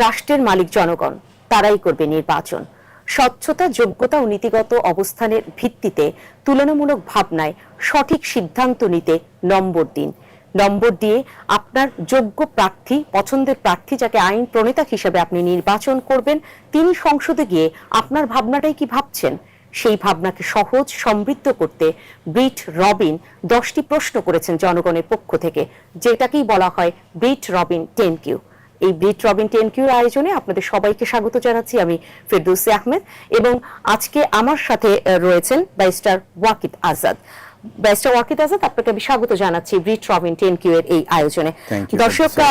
রাষ্ট্রের মালিক জনগণ, তারাই করবে নির্বাচন। স্বচ্ছতা, যোগ্যতা ও নীতিগত অবস্থানের ভিত্তিতে তুলনামূলক ভাবনায় সঠিক সিদ্ধান্ত নিতে নম্বর দিন। নম্বর দিয়ে আপনার যোগ্য প্রার্থী, পছন্দের প্রার্থী যাকে আইন প্রণেতা হিসেবে আপনি নির্বাচন করবেন, তিনি সংসদে গিয়ে আপনার ভাবনাটাই কি ভাবছেন সেই ভাবনাকে সহজ সমৃদ্ধ করতে ব্রিট রবিন 10টি প্রশ্ন করেছেন জনগণের পক্ষ থেকে, যেটাকেই বলা হয় ব্রিট রবিন 10Q। এই ব্রিট রবিন 10Qর আয়োজনে আপনাদের সবাইকে স্বাগত জানাচ্ছি। আমি ফেরদৌসী আহমেদ এবং আজকে আমার সাথে রয়েছেন ব্যারিস্টার ওয়াকিদ আজাদ। ব্যারিস্টার ওয়াকিদ আজাদ, আপনাকে আমি স্বাগত জানাচ্ছি ব্রিট রবিন 10Q এর এই আয়োজনে। দর্শকরা,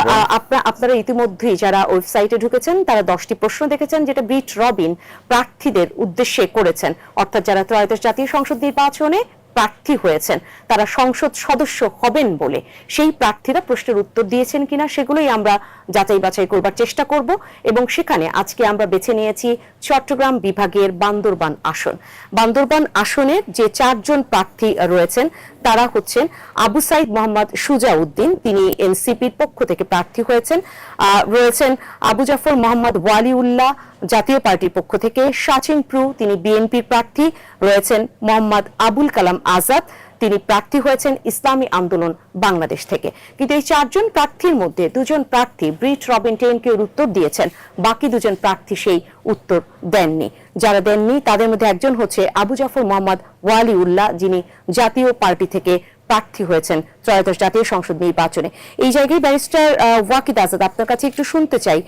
আপনারা ইতিমধ্যেই যারা ওয়েবসাইটে ঢুকেছেন তারা 10টি প্রশ্ন দেখেছেন, যেটা ব্রিট রবিন প্রার্থীদের উদ্দেশ্যে করেছেন, অর্থাৎ যারা ত্রয়োদশ জাতীয় সংসদ নির্বাচনে প্রার্থী হয়েছেন, তারা সংসদ সদস্য হবেন বলে সেই প্রার্থীরা প্রশ্নের উত্তর দিয়েছেন কিনা সেগুলোই আমরা যাচাই বাছাই করবার চেষ্টা করব। এবং সেখানে আজকে আমরা বেছে নিয়েছি চট্টগ্রাম বিভাগের বান্দরবান আসন। বান্দরবান আসনের যে 4 জন প্রার্থী রয়েছেন তারা হচ্ছেন আবু সাইদ মোহাম্মদ সুজাউদ্দিন, তিনি এনসিপির পক্ষ থেকে প্রার্থী হয়েছেন। রয়েছেন আবু জাফর মোহাম্মদ ওয়ালিউল্লাহ, জাতীয় পার্টির পক্ষ থেকে। শাচিন প্রু, তিনি বিএনপির প্রার্থী। রয়েছেন মোহাম্মদ আবুল কালাম আজাদ, তিনি প্রার্থী হয়েছেন ইসলামী আন্দোলন বাংলাদেশ থেকে। কিন্তু এই 4 জন প্রার্থীর মধ্যে 2 জন প্রার্থী ব্রিট রবিন 10Q এর উত্তর দিয়েছেন, বাকি 2 জন প্রার্থী সেই উত্তর দেননি। যারা দেননি তাদের মধ্যে একজন হচ্ছে আবু জাফর মোহাম্মদ ওয়ালিউল্লাহ, যিনি জাতীয় পার্টি থেকে প্রার্থী হয়েছেন ত্রয়োদশ জাতীয় সংসদ নির্বাচনে। এই জায়গায় ব্যারিস্টার ওয়াকিদ আজাদ, আপনার কাছে একটু শুনতে চাই,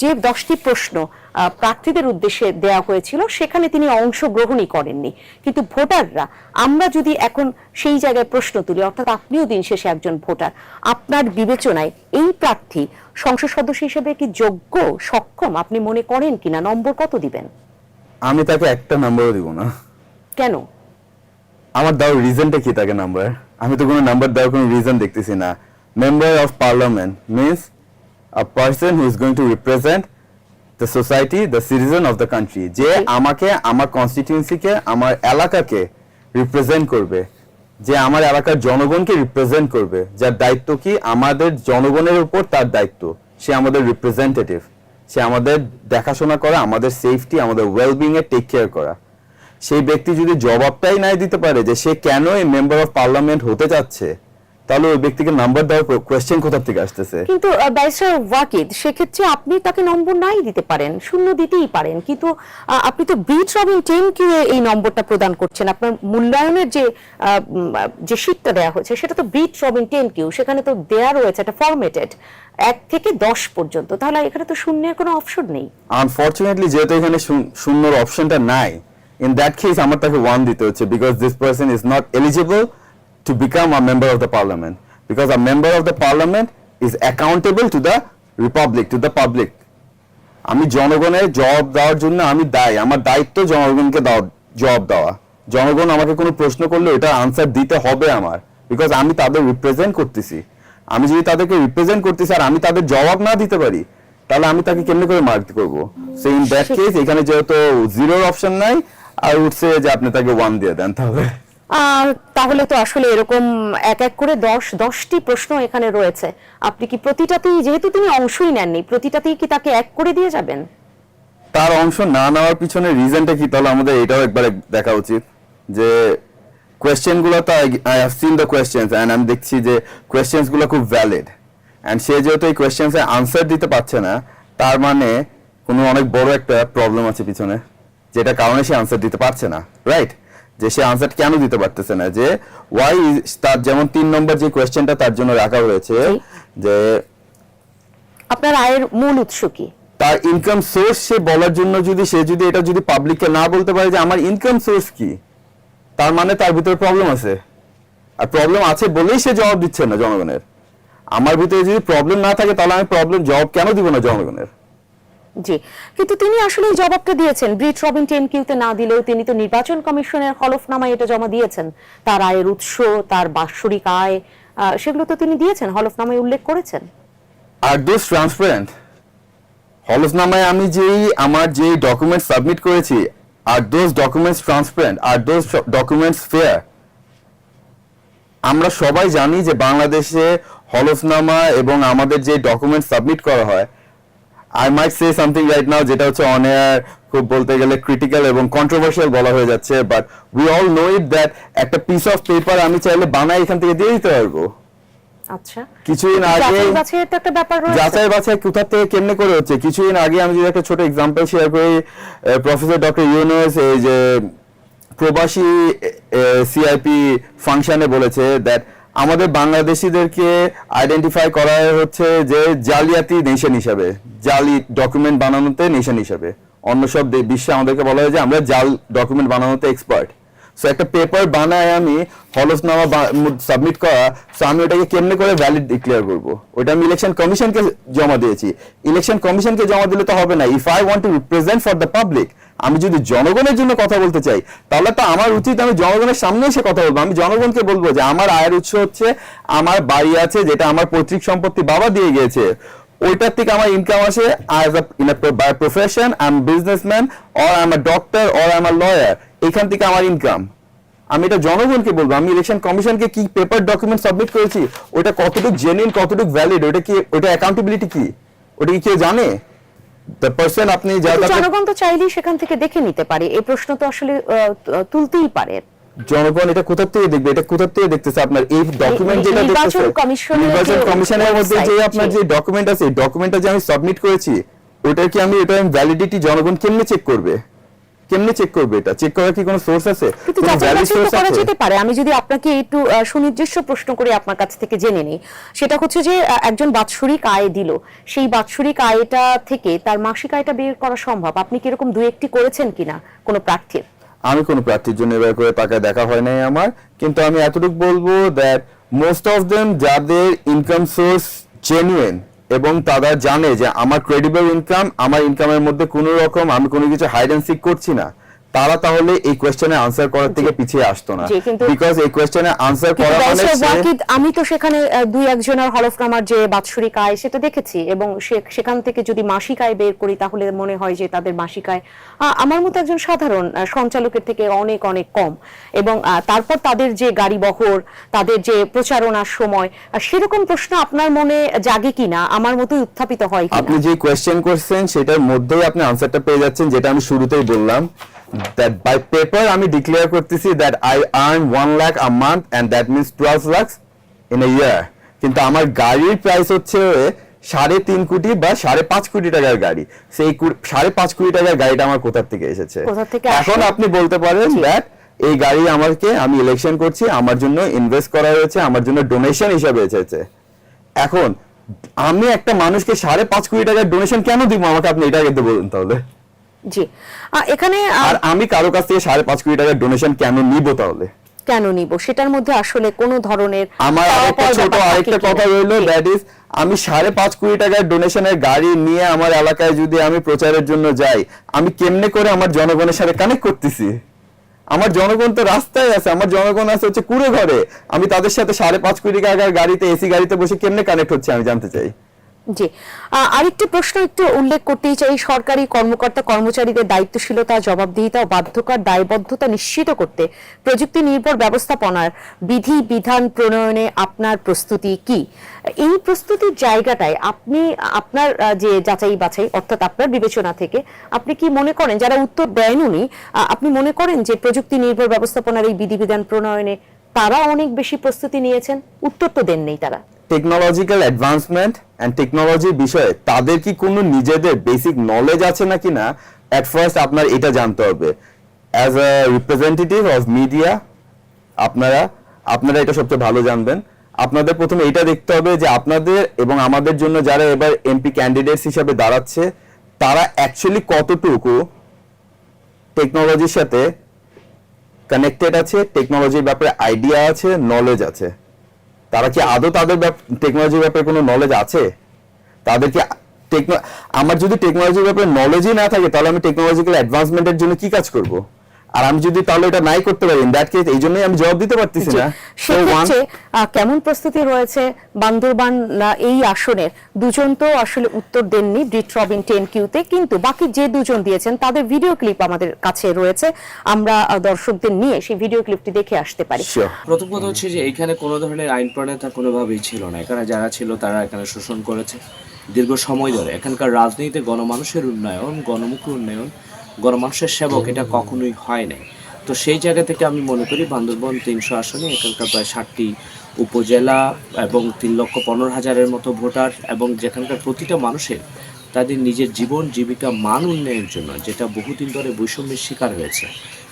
যে 10টি প্রশ্ন প্রার্থীদের উদ্দেশ্যে দেওয়া হয়েছিল সেখানে তিনি অংশগ্রহণই করেননি, কিন্তু ভোটাররা, আমরা যদি এখন সেই জায়গায় প্রশ্ন তুলি, অর্থাৎ আপনিও দিন শেষে একজন ভোটার, আপনার বিবেচনায় এই প্রার্থী সংসদ সদস্য হিসেবে কি যোগ্য, সক্ষম আপনি মনে করেন কিনা? নম্বর কত দিবেন? আমি তাকে একটা নাম্বারও দিব না। কেন? আমার দেওয়ার রিজনটা কি তাকে নাম্বার? আমি তো কোনো নাম্বার দেওয়ার কোনো রিজন দেখতেছি না। Member of parliament means a person who is going to represent the society, the citizen of the country, যে আমাকে, আমার কনস্টিটিউয়েন্সিকে, আমার এলাকাকে রিপ্রেজেন্ট করবে, যে আমার এলাকার জনগণকে রিপ্রেজেন্ট করবে, যার দায়িত্ব কি আমাদের জনগণের উপর তার দায়িত্ব। সে আমাদের রিপ্রেজেন্টেটিভ, সে আমাদের দেখাশোনা করা, আমাদের সেফটি, আমাদের ওয়েলবিং এর টেক কেয়ার করা। সেই ব্যক্তি যদি জবাবটাই নাই দিতে পারে যে সে কেন এই মেম্বার অফ পার্লামেন্ট হতে যাচ্ছে, তাহলে ওই ব্যক্তিকে নাম্বার দেওয়ার কোয়েশ্চেন কোথা থেকে আসতেছে? কিন্তু ব্যারিস্টার ওয়াকিদ, সেক্ষেত্রে আপনি তাকে নম্বর নাই দিতে পারেন, শূন্য দিতেই পারেন, কিন্তু আপনি তো ব্রিট রবিন 10Q এ এই নম্বরটা প্রদান করছেন। আপনার মূল্যায়নের যে শীটটা দেওয়া হয়েছে সেটা তো ব্রিট রবিন 10Q, সেখানে তো দেয়া রয়েছে একটা ফরম্যাটেড 1 থেকে 10 পর্যন্ত, তাহলে এখানে তো শূন্যের কোনো অপশন নেই। আনফরচুনেটলি যেহেতু এখানে শূন্যর অপশনটা নাই, in that case আমার তাকে 1 দিতে হচ্ছে, because this person is not eligible to become a member of the parliament, because a member of the parliament is accountable to the republic, to the public. আমি জনগণের জবাব দেওয়ার জন্য আমি দায়ী, আমার দায়িত্ব জনগণকে জবাব দেওয়া। জনগণ আমাকে কোনো প্রশ্ন করলে এটা আনসার দিতে হবে আমার, বিকজ আমি তাদের রিপ্রেজেন্ট করতেছি। আমি যদি তাদেরকে রিপ্রেজেন্ট করতেছি আর আমি তাদের জবাব না দিতে পারি, তাহলে আমি তাকে কেমনে করে মার্ক করবো? সো ইন দ্যাট কেস এখানে যেহেতু জিরোর অপশন নাই, আর উঠছে যে আপনি তাকে 1 দিয়ে দেন। তাহলে তো আসলে এরকম এক এক করে 10টি প্রশ্ন এখানে রয়েছে, আপনি কি প্রতিটাতেই, যেহেতু তিনি অংশই নেননি, প্রতিটাতেই কি তাকে 1 করে দিয়ে যাবেন? তার অংশ না নেওয়ার পিছনে রিজনটা কি, তাহলে আমাদের এটাও একবার দেখা উচিত। যে কোয়েশ্চেন গুলো, তো I have seen the questions and আমি দেখছি যে কোয়েশ্চেন্স গুলো খুব ভ্যালিড, এন্ড সে যেহেতু এই কোয়েশ্চেন্স এর আনসার দিতে পারছে না, তার মানে কোনো অনেক বড় একটা প্রবলেম আছে পিছনে, যেটা কারণে সে আনসার দিতে পারছে না, রাইট? যে সে আনসার কেন দিতে পারতেছে না, যে ওয়াই, তার যেমন 3 নম্বর যে কোয়েশ্চেনটা তার জন্য রাখা হয়েছে, যে আপনার আয়ের মূল উৎস কি, তার ইনকাম সোর্স সে বলার জন্য, সে যদি এটা পাবলিককে না বলতে পারে যে আমার ইনকাম সোর্স কি, তার মানে তার ভিতরে প্রবলেম আছে। আর প্রবলেম আছে বলেই সে জবাব দিচ্ছে না জনগণের। আমার ভিতরে যদি প্রবলেম না থাকে, তাহলে আমি জবাব কেন দিব না জনগণের? জি, কিন্তু তিনি আসলে জবাবটা দিয়েছেন ব্রিট রবিন 10Q তে না দিলেও তিনি তো নির্বাচন কমিশনের হলফনামায় এটা জমা দিয়েছেন। তার আয়ের উৎস, তার বাৎসরিক আয়, সেগুলো তো তিনি দিয়েছেন, হলফনামায় উল্লেখ করেছেন। আর দোজ ট্রান্সপারেন্ট হলফনামায় আমি আমার যে ডকুমেন্ট সাবমিট করেছি, আর দোজ ডকুমেন্টস ট্রান্সপারেন্ট, আর দোজ ডকুমেন্টস ফেয়ার? আমরা সবাই জানি যে বাংলাদেশে হলফনামা এবং আমাদের যে ডকুমেন্ট সাবমিট করা হয়, I might say something right now যেটা হচ্ছে অন এয়ার খুব বলতে গেলে ক্রিটিক্যাল এবং কন্ট্রোভার্সিয়াল বলা হয়ে যাচ্ছে, but we all know it that একটা পিস অফ পেপার আমি চাইলে বানাই এখান থেকে দিয়ে দিতে পারবো। আচ্ছা, কিছুদিন আগে যাচাই বাছাইয়ের তো একটা ব্যাপার রয়েছে। যাচাই বাছাই কোথা থেকে কেমনে করে হচ্ছে? কিছুদিন আগে আমি যদি একটা ছোট এক্সাম্পল শেয়ার করি, প্রফেসর ডক্টর ইউনুস এই যে প্রবাসী সিআইপি ফাংশনে বলেছে দ্যাট আমাদের বাংলাদেশিদেরকে আইডেন্টিফাই করা হচ্ছে যে জালিয়াতি নেশন হিসাবে, জালি ডকুমেন্ট বানানোতে নেশন হিসাবে। অন্য সব বিশ্বে আমাদেরকে বলা হয় যে আমরা জাল ডকুমেন্ট বানানোতে এক্সপার্ট। সো একটা পেপার বানায় আমি হলফনামা সাবমিট করা, সো আমি ওটাকে কেমনে করে ভ্যালিড ডিক্লেয়ার করব? ওটা আমি ইলেকশন কমিশনকে জমা দিয়েছি। ইলেকশন কমিশনকে জমা দিলে তো হবে না। If I want to represent for the public, আমি যদি জনগণের জন্য কথা বলতে চাই, তাহলে তো আমার উচিত আমি জনগণের সামনে এসে কথা বলবো। আমি জনগণকে বলবো যে আমার আয়ের উৎস হচ্ছে আমার বাড়ি আছে, যেটা আমার পৈতৃক সম্পত্তি বাবা দিয়ে গিয়েছে, ওইটার থেকে আমার ইনকাম আসে। By profession I am businessman, or I am a doctor, or I am a lawyer, এখান থেকে আমার ইনকাম। আমি এটা জনগণকে বলবো। আমি ইলেকশন কমিশনকে কি পেপার ডকুমেন্ট সাবমিট করেছি, ওটা কতটুকু জেনুইন, কতটুকু ভ্যালিড, ওটা কি, ওটা অ্যাকাউন্টেবিলিটি কি, ওটা কি কেউ জানে? দ্য পারসন আপনি জনগণ তো চাইলেই সেখান থেকে দেখে নিতে পারে। এই প্রশ্ন তো আসলে তুলতেই পারে। জনগণ এটা কোথা থেকে দেখবে? এটা কোথা থেকে দেখতেছে? আপনার এই ডকুমেন্ট যেটা দেখতেছে নির্বাচন কমিশনের মধ্যে যে আপনার যে ডকুমেন্ট আছে, ডকুমেন্টটা যে আমি সাবমিট করেছি, ওটা কি আমি এটা ভ্যালিডিটি জনগণ কেমনে চেক করবে? কেমনে চেক করবে? এটা চেক করার কি কোনো সোর্স আছে? কোনো ভ্যালিড সোর্স করা যেতে পারে। আমি যদি আপনাকে একটু সুনির্দিষ্ট প্রশ্ন করে আপনার কাছ থেকে জেনে নিই, সেটা হচ্ছে যে একজন বাৎসরিক আয় দিল, সেই বাৎসরিক আয়টা থেকে তার মাসিক আয়টা বের করা সম্ভব? আপনি কি এরকম দুই একটি করেছেন কিনা কোনো প্রার্থীর? আমি কোনো প্রার্থীর জন্য এবার করে টাকা দেখা হয় নাই আমার, কিন্তু আমি এতটুকু বলবো দ্যাট মোস্ট অফ দেম যাদের ইনকাম সোর্স জেনুইন এবং তারা জানে যে আমার ক্রেডিবল ইনকাম, আমার ইনকামের মধ্যে কোনো রকম আমি কোনো কিছু হাইড এন্ড সিক করছি না, তারা তাহলে এই কোশ্চেনে আনসার করার থেকে পিছিয়ে আসতো না। বিকজ এই কোশ্চেনে আনসার করা মানে আমি তো সেখানে দুই একজনের হলফনামার যে বাৎসরিক আয় সেটা দেখেছি, এবং সেখান থেকে যদি মাসিক আয় বের করি তাহলে মনে হয় যে তাদের মাসিক আয় আমার মতো একজন সাধারণ সঞ্চালকের থেকে অনেক অনেক কম, এবং তারপর তাদের যে গাড়ি বহর, তাদের যে প্রচারণার সময়, সেরকম প্রশ্ন আপনার মনে জাগে কিনা, আমার মতোই উত্থাপিত হয় কিনা? আপনি যে কোশ্চেন করছেন সেটার মধ্যেই আপনি আনসারটা পেয়ে যাচ্ছেন, যেটা আমি শুরুতেই বললাম। That by paper আমি ডিক্লেয়ার করতেছি that I earn 1 lakh a month and that means 12 lakhs in a year, কিন্তু আমার গাড়ির প্রাইস হচ্ছে 3.5 কোটি বা 5.5 কোটি টাকার গাড়ি। সেই 5.5 কোটি টাকার গাড়িটা আমার কোথা থেকে এসেছে? এখন আপনি বলতে পারেন that এই গাড়ি আমাকে, আমি ইলেকশন করছি, আমার জন্য ইনভেস্ট করা হয়েছে, আমার জন্য ডোনেশন হিসাবে এসেছে। এখন আমি একটা মানুষকে 5.5 কোটি টাকার ডোনেশন কেন দিব? আমাকে আপনি এটা আগে বলুন তাহলে। জি, এখানে আর আমি কারো কাছ থেকে 5.5 কোটি টাকার ডোনেশন কেন নিব তাহলে? কেন নিব? সেটার মধ্যে আসলে কোনো ধরনের আমার আরেকটা কথা রইলো, দ্যাট ইজ আমি 5.5 কোটি টাকার ডোনেশনের গাড়ি নিয়ে আমার এলাকায় যদি আমি প্রচারের জন্য যাই, আমি কেমনে করে আমার জনগণের সাথে কানেক্ট করতেছি? আমার জনগণ তো রাস্তায় আছে, আমার জনগণ আছে হচ্ছে কুড়ে ঘরে, আমি তাদের সাথে 5.5 কোটি টাকার গাড়িতে, এসি গাড়িতে বসে কেমনে কানেক্ট হচ্ছে আমি জানতে চাই। জি, আরেকটি প্রশ্ন একটু উল্লেখ করতেই চাই। সরকারি কর্মকর্তা কর্মচারীদের দায়িত্বশীলতা, জবাবদিহিতা ও বাধ্যকর দায়বদ্ধতা নিশ্চিত করতে প্রযুক্তি নির্ভর ব্যবস্থাপনার বিধি বিধান প্রণয়নে আপনার প্রস্তুতি কি? এই প্রস্তুতির জায়গাটায় আপনি আপনার যে যাচাই বাছাই, অর্থাৎ আপনার বিবেচনা থেকে আপনি কি মনে করেন, যারা উত্তর দেন উনি, আপনি মনে করেন যে প্রযুক্তি নির্ভর ব্যবস্থাপনার এই বিধিবিধান প্রণয়নে তারা অনেক বেশি প্রস্তুতি নিয়েছেন? উত্তর তো দেননি তারা। টেকনোলজিক্যাল অ্যাডভান্সমেন্ট এন্ড টেকনোলজির বিষয়ে তাদের কি কোনো নিজেদের বেসিক নলেজ আছে নাকি না, এট ফার্স্ট আপনার এটা জানতে হবে। As a representative of media আপনারা এটা সবচেয়ে ভালো জানবেন। আপনাদের প্রথমে এটা দেখতে হবে যে আপনাদের এবং আমাদের জন্য যারা এবার এমপি ক্যান্ডিডেটস হিসেবে দাঁড়াচ্ছে, তারা অ্যাকচুয়ালি কতটুকু টেকনোলজির সাথে কানেক্টেড আছে, টেকনোলজির ব্যাপারে আইডিয়া আছে, নলেজ আছে। তারা কি আদৌ তাদের টেকনোলজির ব্যাপারে কোনো নলেজ আছে? তাদেরকে আমার যদি টেকনোলজির ব্যাপারে নলেজই না থাকে, তাহলে আমি টেকনোলজিক্যাল অ্যাডভান্সমেন্টের জন্য কি কাজ করব? আর আমি যদি তাহলে এটা নাই করতে পারি, ইন দ্যাট কেস এই জন্যই আমি জবাব দিতে পারতেছি জি। না। সেক্ষেত্রে কেমন প্রস্তুতি রয়েছে বান্দরবান এই আসনের? দুজন তো আসলে উত্তর দেননি ব্রিট রবিন 10Q-তে, কিন্তু বাকি যে দুজন দিয়েছেন তাদের ভিডিও ক্লিপ আমাদের কাছে রয়েছে, আমরা দর্শকদের নিয়ে সেই ভিডিও ক্লিপটি দেখে আসতে পারি। Sure. প্রথম কথা হচ্ছে যে এখানে কোনো ধরনের আইন প্রণেতা কোনোভাবেই ছিল না। এখানে যারা ছিল তারা এখানে শোষণ করেছে দীর্ঘ সময় ধরে। এখানকার রাজনীতিতে গণমানুষের উন্নয়ন, গণমুখী উন্নয়ন, গণমানুষের সেবক এটা কখনোই হয় নাই। তো সেই জায়গা থেকে আমি মনে করি বান্দরবান 300 আসনে এখানকার প্রায় 60টি উপজেলা এবং 3,15,000-এর মতো ভোটার, এবং যেখানকার প্রতিটা মানুষের তাদের নিজের জীবন জীবিকা মান উন্নয়নের জন্য যেটা বহুদিন ধরে বৈষম্যের শিকার হয়েছে,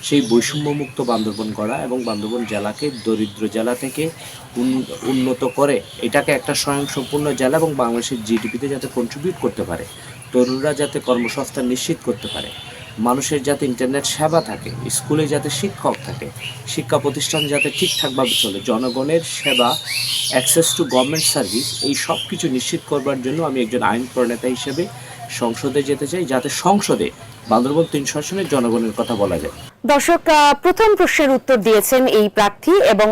সেই বৈষম্যমুক্ত বান্দরবান করা এবং বান্দরবান জেলাকে দরিদ্র জেলা থেকে উন্নত করে এটাকে একটা স্বয়ংসম্পূর্ণ জেলা এবং বাংলাদেশের জিডিপিতে যাতে কন্ট্রিবিউট করতে পারে, তরুণরা যাতে কর্মসংস্থান নিশ্চিত করতে পারে, মানুষের যাতে ইন্টারনেট সেবা থাকে, স্কুলে যাতে শিক্ষক থাকে, শিক্ষা প্রতিষ্ঠান যাতে ঠিকঠাকভাবে চলে, জনগণের সেবা, অ্যাক্সেস টু গভর্নমেন্ট সার্ভিস, এই সব কিছু নিশ্চিত করবার জন্য আমি একজন আইন প্রণেতা হিসেবে সংসদে যেতে চাই, যাতে সংসদে বান্দরবান 300 আসনের জনগণের কথা বলা যায়। দর্শক, প্রথম প্রশ্নের উত্তর দিয়েছেন এই প্রার্থী, এবং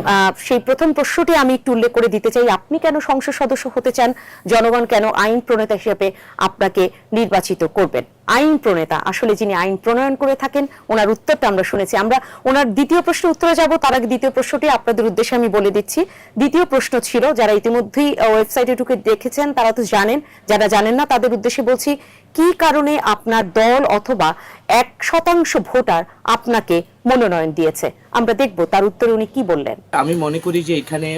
সেই প্রথম প্রশ্নটি আমি একটু উল্লেখ করে দিতে চাই। আপনি কেন সংসদ সদস্য হতে চান? জনগণ কেন আইন প্রণেতা হিসেবে আপনাকে নির্বাচিত করবেন? আইন প্রণেতা আসলে যিনি আইন প্রণয়ন করে থাকেন, ওনার উত্তরটা আমরা শুনেছি। আমরা ওনার দ্বিতীয় প্রশ্নের উত্তরে যাব, তার আগে দ্বিতীয় প্রশ্নটি আপনাদের উদ্দেশ্যে আমি বলে দিচ্ছি। দ্বিতীয় প্রশ্ন ছিল, যারা ইতিমধ্যেই ওয়েবসাইটে ঢুকে দেখেছেন তারা তো জানেন, যারা জানেন না তাদের উদ্দেশ্যে বলছি, কি কারণে আপনার দল অথবা 1% ভোটার আপনাকে মনোনয়ন দিয়েছে? আমরা দেখব তার উত্তরে উনি কি বললেন। আমি মনে করি যে এখানে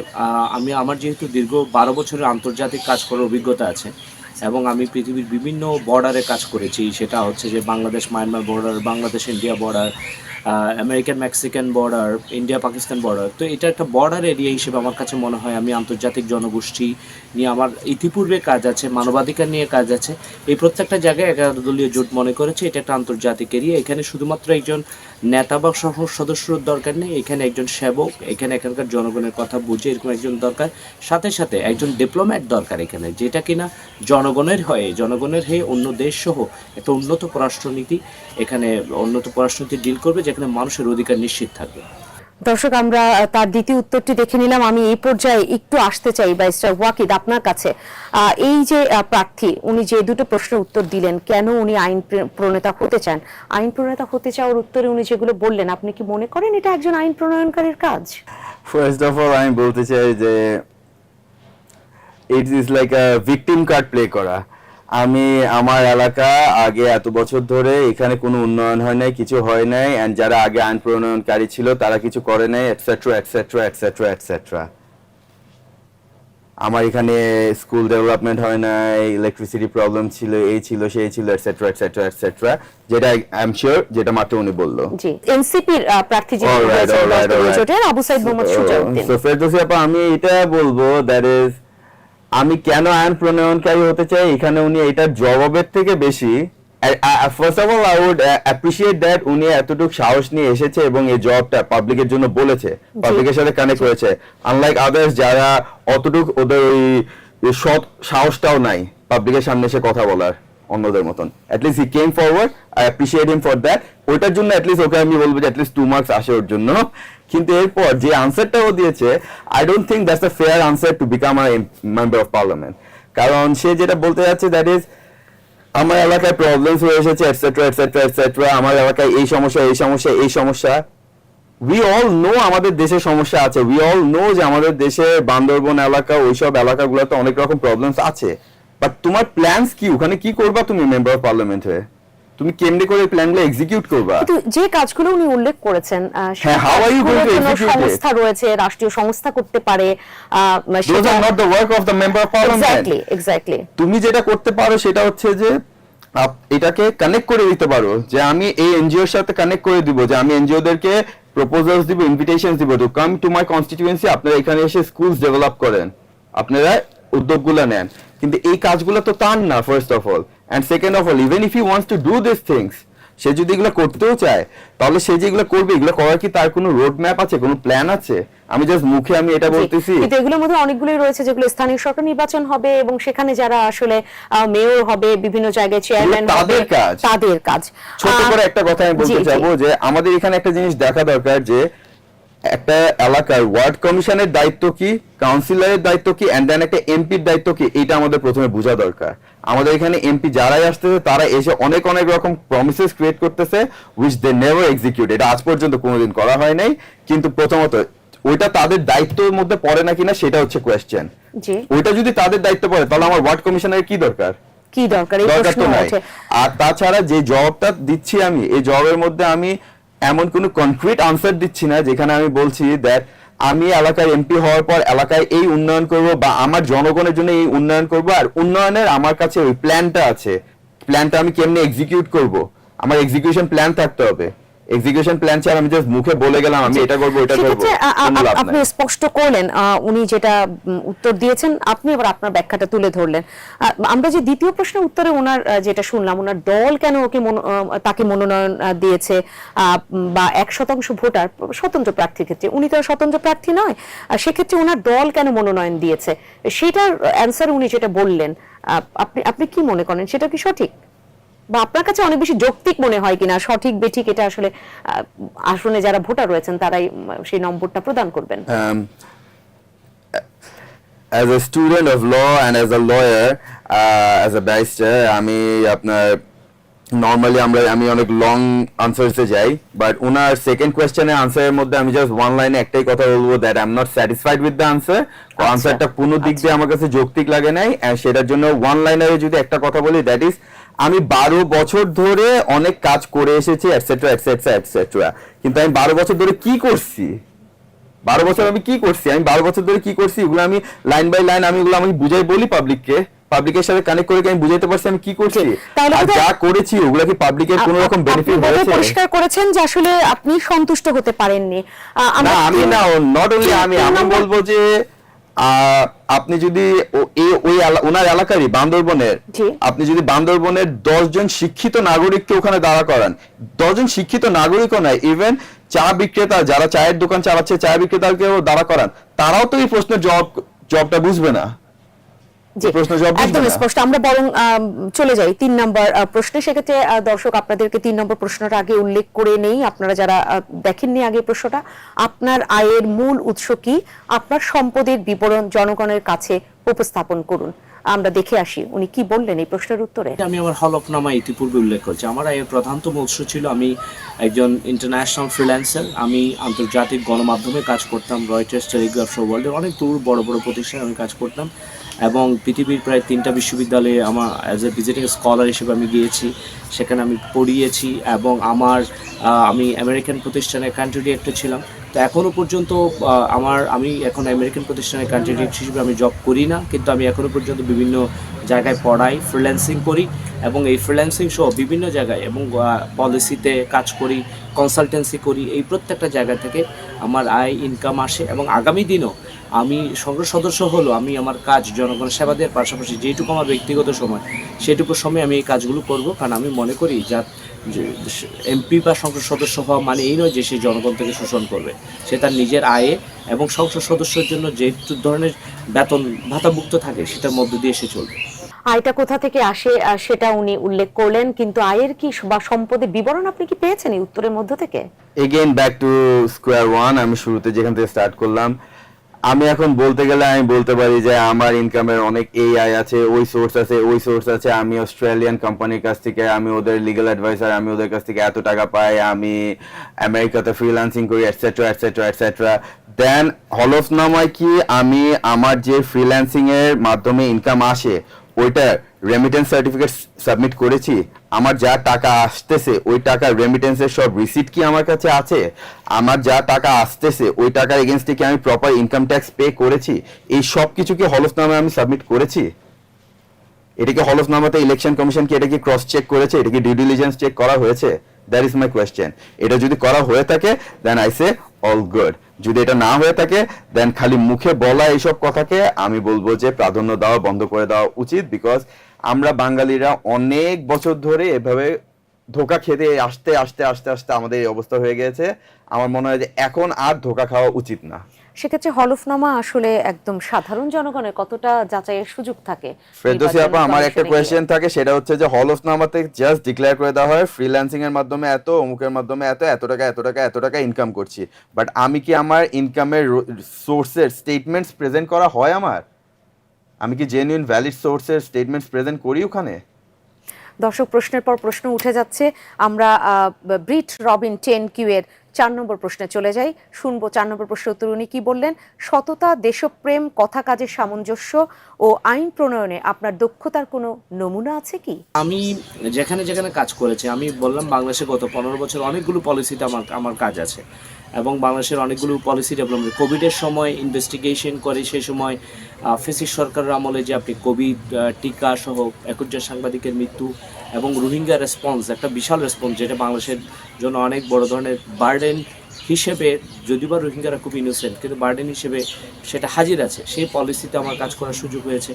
আমার যেহেতু দীর্ঘ 12 বছরের আন্তর্জাতিক কাজ করার অভিজ্ঞতা আছে এবং আমি পৃথিবীর বিভিন্ন বর্ডারে কাজ করেছি, সেটা হচ্ছে যে Bangladesh Myanmar border, Bangladesh India border, American Mexican border, India Pakistan border. তো এটা একটা বর্ডার এরিয়া হিসেবে আমার কাছে মনে হয় আমি আন্তর্জাতিক জনগোষ্ঠী নিয়ে আমার ইতিপূর্বে কাজ আছে, মানবাধিকার নিয়ে কাজ আছে, এই প্রত্যেকটা জায়গায় 11 দলীয় জোট মনে করেছে এটা একটা আন্তর্জাতিক এরিয়া। এখানে শুধুমাত্র একজন নেতা বা সদস্যর দরকার নেই, এখানে একজন সেবক, এখানে এখানকার জনগণের কথা বুঝে এরকম একজন দরকার, সাথে সাথে একজন ডিপ্লোম্যাট দরকার এখানে, যেটা কিনা জনগণের হয়ে অন্য দেশ সহ একটা উন্নত পররাষ্ট্রনীতি, এখানে উন্নত পররাষ্ট্রনীতি ডিল করবে যেখানে মানুষের অধিকার নিশ্চিত থাকবে। দর্শক, আমরা তার দ্বিতীয় উত্তরটি দেখে নিলাম। আমি এই পর্যায়ে একটু আসতে চাই ব্যারিস্টার ওয়াকিদ আপনার কাছে। এই যে প্রার্থী, উনি যে দুটো প্রশ্নের উত্তর দিলেন, কেন উনি আইন প্রণেতা হতে চান, আইন প্রণেতা হতে চাওয়ার উত্তরে উনি যেগুলো বললেন, আপনি কি মনে করেন এটা একজন আইন প্রণয়নকারীর কাজ? ফার্স্ট অফ অল আমি বলতে চাই যে it is like a victim card play করা। আমি আমার এলাকা আগে এত বছর ধরে এখানে কোনো উন্নয়ন হয় নাই, কিছু হয় নাই, এন্ড যারা আগে আইন প্রণয়নকারী ছিল তারা কিছু করে নাই, এটসেট্রা এটসেট্রা এটসেট্রা এটসেট্রা। আমার এখানে স্কুল ডেভেলপমেন্ট হয় নাই, ইলেকট্রিসিটি প্রবলেম ছিল, এই ছিল সেই ছিল, এটসেট্রা এটসেট্রা এটসেট্রা, যেটা আই এম শিওর যেটা মাত্র উনি বললো। জি, এনসিপির প্রার্থী যিনি জোটের আবু সাইদ মোহাম্মদ সুজাউদ্দিন। সো ফেরদৌসী আপা, আমি এটা বলবো দ্যাট ইজ, আমি কেন আইন প্রণয়নকারী হতে চাই, এখানে উনি এটার জবাবের থেকে বেশি, first of all I would appreciate that উনি এতটুকু সাহস নিয়ে এসেছে এবং এই জবটা পাবলিকের জন্য বলেছে, পাবলিকের সাথে কানেক্ট করেছে, আনলাইক আদার্স যারা অতটুকু ওদের ওই সৎ সাহসটাও নাই পাবলিকের সামনে এসে কথা বলার অন্যদের মতন। At least he came forward, I appreciate him for that. ওইটার জন্য অ্যাটলিস্ট ওকে আমি বলবো যে অ্যাটলিস্ট 2 মার্কস আসে ওর জন্য। কিন্তু এরপর যে আনসারটা ও দিয়েছে, I don't think that's a fair answer to become a member of parliament. কারণ সে যেটা বলতে যাচ্ছে দ্যাট ইজ, আমার এলাকায় প্রবলেমস হয়ে এসেছে এটসেট্রা এটসেট্রা এটসেট্রা, আমার এলাকায় এই সমস্যা এই সমস্যা এই সমস্যা। উই অল নো আমাদের দেশে সমস্যা আছে, উই অল নো যে আমাদের দেশে বান্দরবন এলাকা ওইসব এলাকাগুলোতে অনেক রকম প্রবলেমস আছে। বাট তোমার প্ল্যানস কি, ওখানে কি করবা তুমি মেম্বার অফ পার্লামেন্ট হয়ে? তুমি কেমনে করে প্ল্যানগুলো এক্সিকিউট করবা? কিন্তু যে কাজগুলো উনি উল্লেখ করেছেন, how are you going to execute it? সংস্থা রয়েছে, রাষ্ট্রীয় সংস্থা করতে পারে। Those are not the work of the member of parliament. Exactly. তুমি যেটা করতে পারো সেটা হচ্ছে যে এটাকে কানেক্ট করে দিতে পারো, যে আমি এই এনজিওর সাথে কানেক্ট করে দিব, যে আমি এনজিওদেরকে প্রপোজালস দিব, ইনভিটেশনস দিব to come to my constituency, আপনারা এখানে এসে স্কুলস ডেভেলপ করেন, আপনারা উদ্যোগগুলো নেন। কিন্তু এই কাজগুলো তো তার না, first of all, and second of all, even if you wants to do this things, সে যদি এগুলো করতেও চায় তাহলে সে যেগুলো করবে এগুলো করার কি তার কোনো রোড ম্যাপ আছে, কোনো প্ল্যান আছে? আমি জাস্ট মুখে আমি এটা বলতেছি। কিন্তু এগুলোর মধ্যে অনেকগুলোই রয়েছে যেগুলো স্থানীয় সরকার নির্বাচন হবে এবং সেখানে যারা আসলে মেয়র হবে, বিভিন্ন জায়গায় চেয়ারম্যান হবে, তাদের কাজ। ছোট করে একটা কথা আমি বলতে চাবো যে আমাদের এখানে একটা জিনিস দেখা দরকার যে একটা এলাকার ওয়ার্ড কমিশনের দায়িত্ব কি, কাউন্সিলরের দায়িত্ব কি, এন্ড দেন একটা এমপির দায়িত্ব কি, এটা আমাদের প্রথমে বোঝা দরকার। আমাদের এখানে এমপি যারাই আসতেছে তারা এসে অনেক অনেক রকম প্রমিসেস ক্রিয়েট করতেছে উইচ দে নেভার এক্সিকিউট। এটা আজ পর্যন্ত কোনোদিন করা হয় নাই। কিন্তু প্রথমত ওইটা তাদের দায়িত্বের মধ্যে পড়ে না কিনা সেটা হচ্ছে কোয়েশ্চেন। ওইটা যদি তাদের দায়িত্ব পড়ে তাহলে আমার ওয়ার্ড কমিশনারের কি দরকার? দরকার তো নাই। আর তাছাড়া যে জবটা দিচ্ছি আমি, এই জবের মধ্যে আমি এমন কোনো কনক্রিট আনসার দিচ্ছি না যেখানে আমি বলছি দ্যাট আমি এলাকার এমপি হওয়ার পর এলাকায় এই উন্নয়ন করব বা আমার জনগণের জন্য এই উন্নয়ন করব, আর উন্নয়নের আমার কাছে ওই প্ল্যানটা আছে। প্ল্যানটা আমি কেমনে এক্সিকিউট করব, আমার এক্সিকিউশন প্ল্যান থাকতে হবে। এক্সিকিউশন প্ল্যান ছাড়া আমি জাস্ট মুখে বলে গেলাম আমি এটা করব এটা করব, আপনি স্পষ্ট করলেন, উনি যেটা উত্তর দিয়েছেন আপনি আবার আপনার ব্যাখ্যাটা তুলে ধরলেন। আমরা যে দ্বিতীয় প্রশ্নের উত্তরে ওনার যেটা শুনলাম, ওনার দল কেন ওকে তাকে মনোনয়ন দিয়েছে বা 1% ভোটার স্বতন্ত্র প্রার্থীর ক্ষেত্রে, উনি তো স্বতন্ত্র প্রার্থী নয়, সেক্ষেত্রে ওনার দল কেন মনোনয়ন দিয়েছে সেটার অ্যান্সার উনি যেটা বললেন, আপনি কি মনে করেন সেটা কি সঠিক বা আপনার কাছে অনেক বেশি যৌক্তিক মনে হয় কিনা? সঠিক বেঠিক এটা আসলে আসলে যারা ভোটার রয়েছেন তারাই সেই নম্বরটা প্রদান করবেন। As a student of law and as a lawyer, as a barrister, আমি আপনার নরমালি আমি অনেক লং আনসারসে যাই, বাট ওনার সেকেন্ড কোয়েশ্চেনের আনসারের মধ্যে আমি জাস্ট ওয়ান লাইনে একটাই কথা বলবো that I am not satisfied with the answer. আনসারটা কোনো দিক দিয়ে আমার কাছে যৌক্তিক লাগে নাই, এন্ড সেটার জন্য ওয়ান লাইনারে যদি একটা কথা বলি দ্যাট ইজ আমি 12 বছর ধরে অনেক কাজ করে এসেছি এটসেট্রা এটসেট্রা এটসেট্রা, কিন্তু আমি 12 বছর ধরে কি করছি, 12 বছর আমি কি করছি, আমি 12 বছর ধরে কি করছি এগুলো আমি লাইন বাই লাইন আমি এগুলো আমি বুঝাই বলি পাবলিকের সাথে কানেক্ট করে আমি বুঝাইতে পারছি আমি কি করছি আর যা করেছি ওগুলো কি পাবলিকের কোনো রকম বেনিফিট হয়েছে? পরিষ্কার করেছেন যে আসলে আপনি সন্তুষ্ট হতে পারেননি। না আমি না, নট অনলি আমি বলবো যে আপনি যদি ওই ওনার এলাকারই বান্দরবনের, আপনি যদি বান্দরবনের 10 জন শিক্ষিত নাগরিককে ওখানে দাঁড়া করান, 10 জন শিক্ষিত নাগরিকও নয়, ইভেন চা বিক্রেতা যারা চায়ের দোকান চালাচ্ছে চা বিক্রেতাকেও দাঁড়া করান, তারাও তো এই প্রশ্নের জবটা বুঝবে না। একদম স্পষ্ট। আমরা বরং চলে যাই 3 নম্বর প্রশ্নে। সেক্ষেত্রে দর্শক আপনাদেরকে 3 নম্বর প্রশ্নটা আগে উল্লেখ করে নেই, আপনারা যারা দেখেননি আগে প্রশ্নটা, আপনার আয়ের মূল উৎস কি, আপনার সম্পদের বিবরণ জনগণের কাছে উপস্থাপন করুন। আমরা দেখে আসি উনি কি বললেন এই প্রশ্নের উত্তরে। আমি আমার হলফনামা ইতিপূর্বে উল্লেখ করছি। আমার আয়ের প্রধানতম উৎস ছিল আমি একজন ইন্টারন্যাশনাল ফ্রিল্যান্সার। আমি আন্তর্জাতিক গণমাধ্যমে কাজ করতাম, রয়টার্স, টেলিগ্রাফ সহ ওয়ার্ল্ডের অনেক দূর বড় বড় প্রতিষ্ঠানে আমি কাজ করতাম এবং পৃথিবীর প্রায় 3টা বিশ্ববিদ্যালয়ে আমার অ্যাজ এ ভিজিটিং স্কলার হিসেবে আমি গিয়েছি, সেখানে আমি পড়িয়েছি এবং আমি আমেরিকান প্রতিষ্ঠানের কান্ট্রি ডিরেক্টর ছিলাম। তো এখনও পর্যন্ত আমি এখন আমেরিকান প্রতিষ্ঠানের কান্ট্রি ডিরেক্টর হিসেবে আমি জব করি না, কিন্তু আমি এখনও পর্যন্ত বিভিন্ন জায়গায় পড়াই, ফ্রিল্যান্সিং করি এবং এই ফ্রিল্যান্সিং সহ বিভিন্ন জায়গায় এবং পলিসিতে কাজ করি, কনসালটেন্সি করি। এই প্রত্যেকটা জায়গা থেকে আমার আয় ইনকাম আসে এবং আগামী দিনও আমি সংসদ সদস্য হলো আমি আমার কাজ জনগণের সেবা দেওয়ার পাশাপাশি যেটুকু আমার ব্যক্তিগত সময় সেটুকু সময় আমি এই কাজগুলো করব, কারণ আমি মনে করি যা এমপি বা সংসদ সদস্য হওয়া মানে এই নয় যে সে জনগণ থেকে শোষণ করবে, সে তার নিজের আয়ে এবং সংসদ সদস্যের জন্য যে ধরনের বেতন ভাতাভুক্ত থাকে সেটার মধ্য দিয়ে সে চলবে। আয়টা কোথা থেকে আসে সেটা উনি উল্লেখ করলেন, কিন্তু আয়ের কি বা সম্পদের বিবরণ আপনি কি পেয়েছেন এই উত্তরের মধ্য থেকে? Again back to square one, আমি শুরুতে যেখান থেকে স্টার্ট করলাম। আমি এখন বলতে গেলে আমি বলতে পারি যে আমার ইনকামের অনেক এই আয় আছে, ওই সোর্স আছে। আমি অস্ট্রেলিয়ান কোম্পানির কাছ থেকে, আমি ওদের লিগ্যাল অ্যাডভাইসার, আমি ওদের কাছ থেকে এত টাকা পাই, আমি আমেরিকাতে ফ্রিল্যান্সিং করি এটসেট্রা এটসেট্রা এটসেট্রা। দেন হলফনামায় কি আমি আমার যে ফ্রিল্যান্সিং এর মাধ্যমে ইনকাম আসে ওইটা রেমিটেন্স সার্টিফিকেট সাবমিট করেছি? আমার যা টাকা আসতেছে ওই টাকার রেমিটেন্সের সব রিসিট কি আমার কাছে আছে? আমার যা টাকা আসতেছে ওই টাকার এগেইনস্টে কি আমি প্রপার ইনকাম ট্যাক্স পে করেছি? এই সব কিছু কি হলফনামায় আমি সাবমিট করেছি? এটাকে হলফনামাতে ইলেকশন কমিশন কি এটা কি ক্রস চেক করেছে? এটা কি ডিউ ডিলিজেন্স চেক করা হয়েছে? That is my question. এটা যদি করা হয়ে থাকে then I say all good. যদি এটা না হয়ে থাকে দেন খালি মুখে বলা এইসব কথাকে আমি বলবো যে প্রাধান্য দেওয়া বন্ধ করে দেওয়া উচিত, বিকজ আমরা বাঙালিরা অনেক বছর ধরে এভাবে ধোকা খেতে আসতে আসতে আসতে আসতে আমাদের এই অবস্থা হয়ে গেছে। আমার মনে হয় যে এখন আর ধোকা খাওয়া উচিত না। সেক্ষেত্রে হলফনামা আসলে একদম সাধারণ জনগণের কতটা যাচাইয়ের সুযোগ থাকে? ফেরদৌসী আপা, আমার একটা কোয়েশ্চেন থাকে, সেটা হচ্ছে যে হলফনামাতে জাস্ট ডিক্লেয়ার করে দেওয়া হয় ফ্রিল্যান্সিং এর মাধ্যমে এত, অমুকের মাধ্যমে এত, এত টাকা এত টাকা এত টাকা ইনকাম করছি, বাট আমি কি আমার ইনকামের সোর্সের স্টেটমেন্টস প্রেজেন্ট করা হয় আমার? আমি কি জেনুইন ভ্যালিড সোর্সের স্টেটমেন্টস প্রেজেন্ট করি ওখানে? দর্শক প্রশ্নের পর প্রশ্ন উঠে যাচ্ছে। আমরা ব্রিট রবিন 10Q এর 4 নম্বর প্রশ্নে চলে যাই, শুনবো 4 নম্বর প্রশ্ন উত্তর উনি কি বললেন। সততা, দেশপ্রেম, কথা কাজের সামঞ্জস্য ও আইন প্রণয়নে আপনার দক্ষতার কোনো নমুনা আছে কি? আমি যেখানে যেখানে কাজ করেছি, আমি বললাম বাংলাদেশে গত 15 বছর অনেকগুলো পলিসিতে আমার কাজ আছে, এবং বাংলাদেশের অনেকগুলো পলিসি ডেভেলপমেন্ট, কোভিডের সময় ইনভেস্টিগেশন করে, সেই সময় ফেসিস সরকারের আমলে যে আপনি কোভিড টিকা সহ 21 জন সাংবাদিকের মৃত্যু এবং রোহিঙ্গা রেসপন্স, একটা বিশাল রেসপন্স যেটা বাংলাদেশের জন্য অনেক বড় ধরনের বার্ডেন হিসেবে, যদিও বা রোহিঙ্গারা খুব ইনোসেন্ট, কিন্তু বার্ডেন হিসেবে সেটা হাজির আছে। সেই পলিসিতে আমার কাজ করার সুযোগ হয়েছে।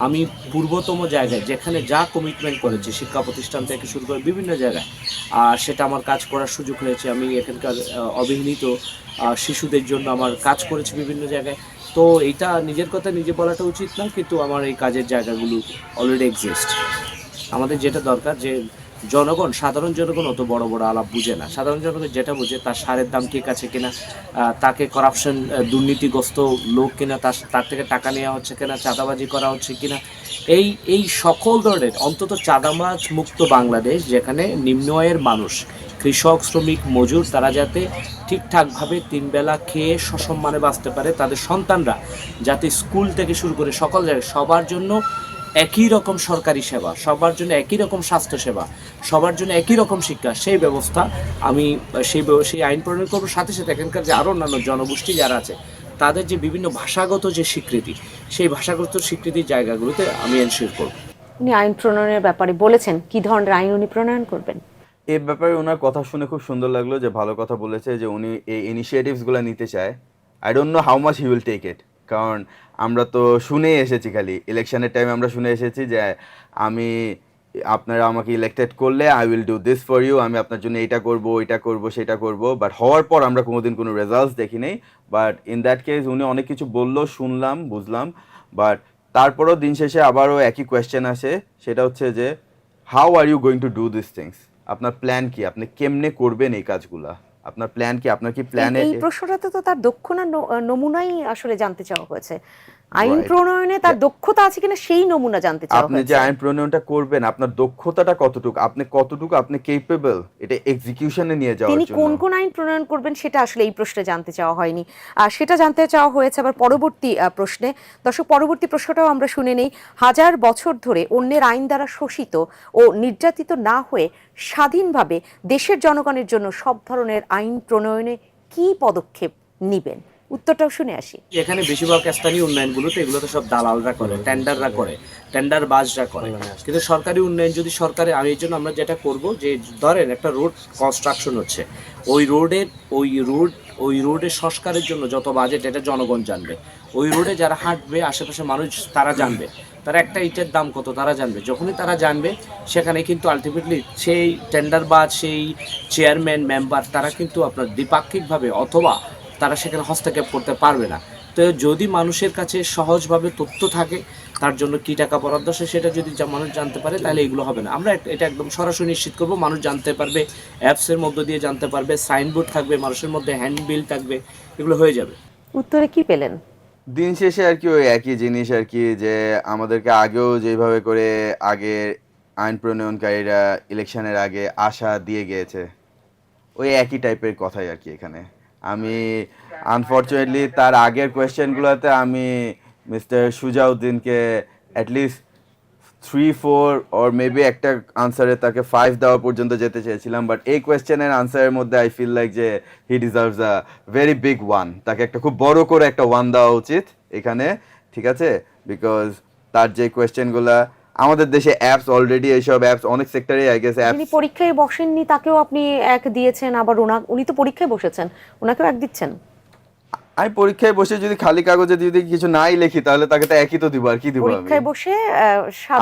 আমি পূর্বতম জায়গায় যেখানে যা কমিটমেন্ট করেছি, শিক্ষা প্রতিষ্ঠান থেকে শুরু করে বিভিন্ন জায়গায়, সেটা আমার কাজ করার সুযোগ হয়েছে। আমি এখানকার অবহেলিত শিশুদের জন্য আমার কাজ করেছি বিভিন্ন জায়গায়। তো এইটা নিজের কথা নিজে বলাটা উচিত না, কিন্তু আমার এই কাজের জায়গাগুলো অলরেডি এক্সিস্ট। আমাদের যেটা দরকার যে জনগণ, সাধারণ জনগণ অত বড় বড় আলাপ বুঝে না। সাধারণ জনগণ যেটা বুঝে তার সারের দাম ঠিক আছে কিনা, তাকে করাপশন দুর্নীতিগ্রস্ত লোক কিনা, তার থেকে টাকা নেওয়া হচ্ছে কিনা, চাঁদাবাজি করা হচ্ছে কিনা, এই সকল ধরনের, অন্তত চাঁদাবাজ মুক্ত বাংলাদেশ, যেখানে নিম্ন আয়ের মানুষ, কৃষক, শ্রমিক, মজুর, তারা যাতে ঠিকঠাকভাবে 3 বেলা খেয়ে সসম্মানে বাঁচতে পারে, তাদের সন্তানরা যাতে স্কুল থেকে শুরু করে সকল জায়গায় সবার জন্য একই রকম সরকারি সেবা, সবার জন্য একই রকম স্বাস্থ্যসেবা, সবার জন্য একই রকম শিক্ষা, সেই ব্যবস্থা আমি সেই আইন প্রণয়ন করবো। সাথে সাথে এখানকার যে আরও অন্যান্য জনগোষ্ঠী যারা আছে, তাদের যে বিভিন্ন ভাষাগত যে স্বীকৃতি, সেই ভাষাগত স্বীকৃতির জায়গাগুলোতে আমি এনশিওর করব। উনি আইন প্রণয়নের ব্যাপারে বলেছেন, কি ধরনের আইন উনি প্রণয়ন করবেন? এই ব্যাপারে ওনার কথা শুনে খুব সুন্দর লাগলো, যে ভালো কথা বলেছে যে উনি এই ইনিশিয়েটিভসগুলো নিতে চায়। I don't know how much he will take it, কারণ আমরা তো শুনেই এসেছি, খালি ইলেকশনের টাইমে আমরা শুনে এসেছি যে আপনারা আমাকে ইলেক্টেড করলে I will do this for you, আমি আপনার জন্য এটা করব, এটা করব, সেটা করব, বাট হওয়ার পর আমরা কোনোদিন কোনো রেজাল্টস দেখি নেই। বাট ইন দ্যাট কেস উনি অনেক কিছু বললো, শুনলাম, বুঝলাম, বাট তারপরও দিন শেষে আবারও একই কোয়েশ্চেন আসে, সেটা হচ্ছে যে how are you going to do this things? আপনার প্ল্যান কি? আপনি কেমনে করবেন এই কাজগুলা? আপনার প্ল্যান কি? আপনার কি প্ল্যানে? এই প্রশ্নটাতে তো তার দক্ষতার নমুনাই আসলে জানতে চাওয়া হয়েছে। আইন প্রণয়নে তার দক্ষতা আছে কিনা সেই নমুনা জানতে চাওয়া আপনি হয়েছে। যে আইন প্রণয়নটা করবেন, আপনার দক্ষতাটা কতটুকু, আপনি কেপেবল এটা এক্সিকিউশনে নিয়ে যাওয়ার তিনি জন্য? কোন কোন আইন প্রণয়ন করবেন সেটা আসলে এই প্রশ্নে জানতে চাওয়া হয়নি, আর সেটা জানতে চাওয়া হয়েছে আবার পরবর্তী প্রশ্নে। দর্শক, পরবর্তী প্রশ্নটাও আমরা শুনে নেই। 1000 বছর ধরে অন্যের আইন দ্বারা শোষিত ও নির্যাতিত না হয়ে স্বাধীনভাবে দেশের জনগণের জন্য সব ধরনের আইন প্রণয়নে কি পদক্ষেপ নিবেন? উত্তরটাও শুনে আসি। এখানে বেশিরভাগ স্থানীয় উন্নয়নগুলোতে এগুলোতে সব দালালরা করে, টেন্ডাররা করে, টেন্ডার বাজরা করে। কিন্তু সরকারি উন্নয়ন যদি সরকারে, আমি এই জন্য আমরা যেটা করব, যে ধরেন একটা রোড কনস্ট্রাকশন হচ্ছে, ওই রোডের সংস্কারের জন্য যত বাজেট, এটা জনগণ জানবে। ওই রোডে যারা হাঁটবে, আশেপাশে মানুষ তারা জানবে, তারা একটা ইটের দাম কত তারা জানবে। যখনই তারা জানবে, সেখানে কিন্তু আলটিমেটলি সেই টেন্ডার বাজ, সেই চেয়ারম্যান, মেম্বার, তারা কিন্তু আপনার দ্বিপাক্ষিকভাবে অথবা তারা সেখানে হস্তক্ষেপ করতে পারবে না। তো যদি মানুষের কাছে সহজভাবে তথ্য থাকে তার জন্য কী টাকা বরাদ্দ আছে, সেটা যদি মানুষ জানতে পারে, তাহলে এগুলো হবে না। আমরা এটা একদম সরাসরি নিশ্চিত করব, মানুষ জানতে পারবে, অ্যাপসের মধ্য দিয়ে জানতে পারবে, সাইনবোর্ড থাকবে, মানুষের মধ্যে হ্যান্ডবিল থাকবে, এগুলো হয়ে যাবে। উত্তরে কি পেলেন? দিন শেষে আর কি ওই একই জিনিস আর কি, যে আমাদেরকে আগেও যেভাবে করে আগে আইন প্রণয়নকারীরা ইলেকশনের আগে আশা দিয়ে গিয়েছে, ওই একই টাইপের কথাই আর কি এখানে। আমি আনফর্চুনেটলি তার আগের কোয়েশ্চেনগুলোতে আমি মিস্টার সুজাউদ্দিনকে অ্যাটলিস্ট 3-4 অর মেবি একটা আনসারে তাকে 5 দেওয়া পর্যন্ত যেতে চেয়েছিলাম, বাট এই কোয়েশ্চেনের আনসারের মধ্যে আই ফিল লাইক যে হি deserves a very big one. তাকে একটা খুব বড় করে একটা ওয়ান দেওয়া উচিত এখানে, ঠিক আছে? বিকজ তার যে কোয়েশ্চেনগুলা, আমাদের দেশে অ্যাপস অলরেডি, এইসব অ্যাপস অনেক সেক্টরে আই গেছে যিনি অ্যাপস। পরীক্ষায় বসেননি তাকেও আপনি এক দিয়েছেন, আবার উনি তো পরীক্ষায় বসেছেন, ওনাকেও এক দিচ্ছেন। আমি পরীক্ষায় বসে যদি খালি কাগজে যদি কিছু নাই লিখি তাহলে তাকে তো একই তো দিব, আর কি দিব আমি? পরীক্ষায় বসে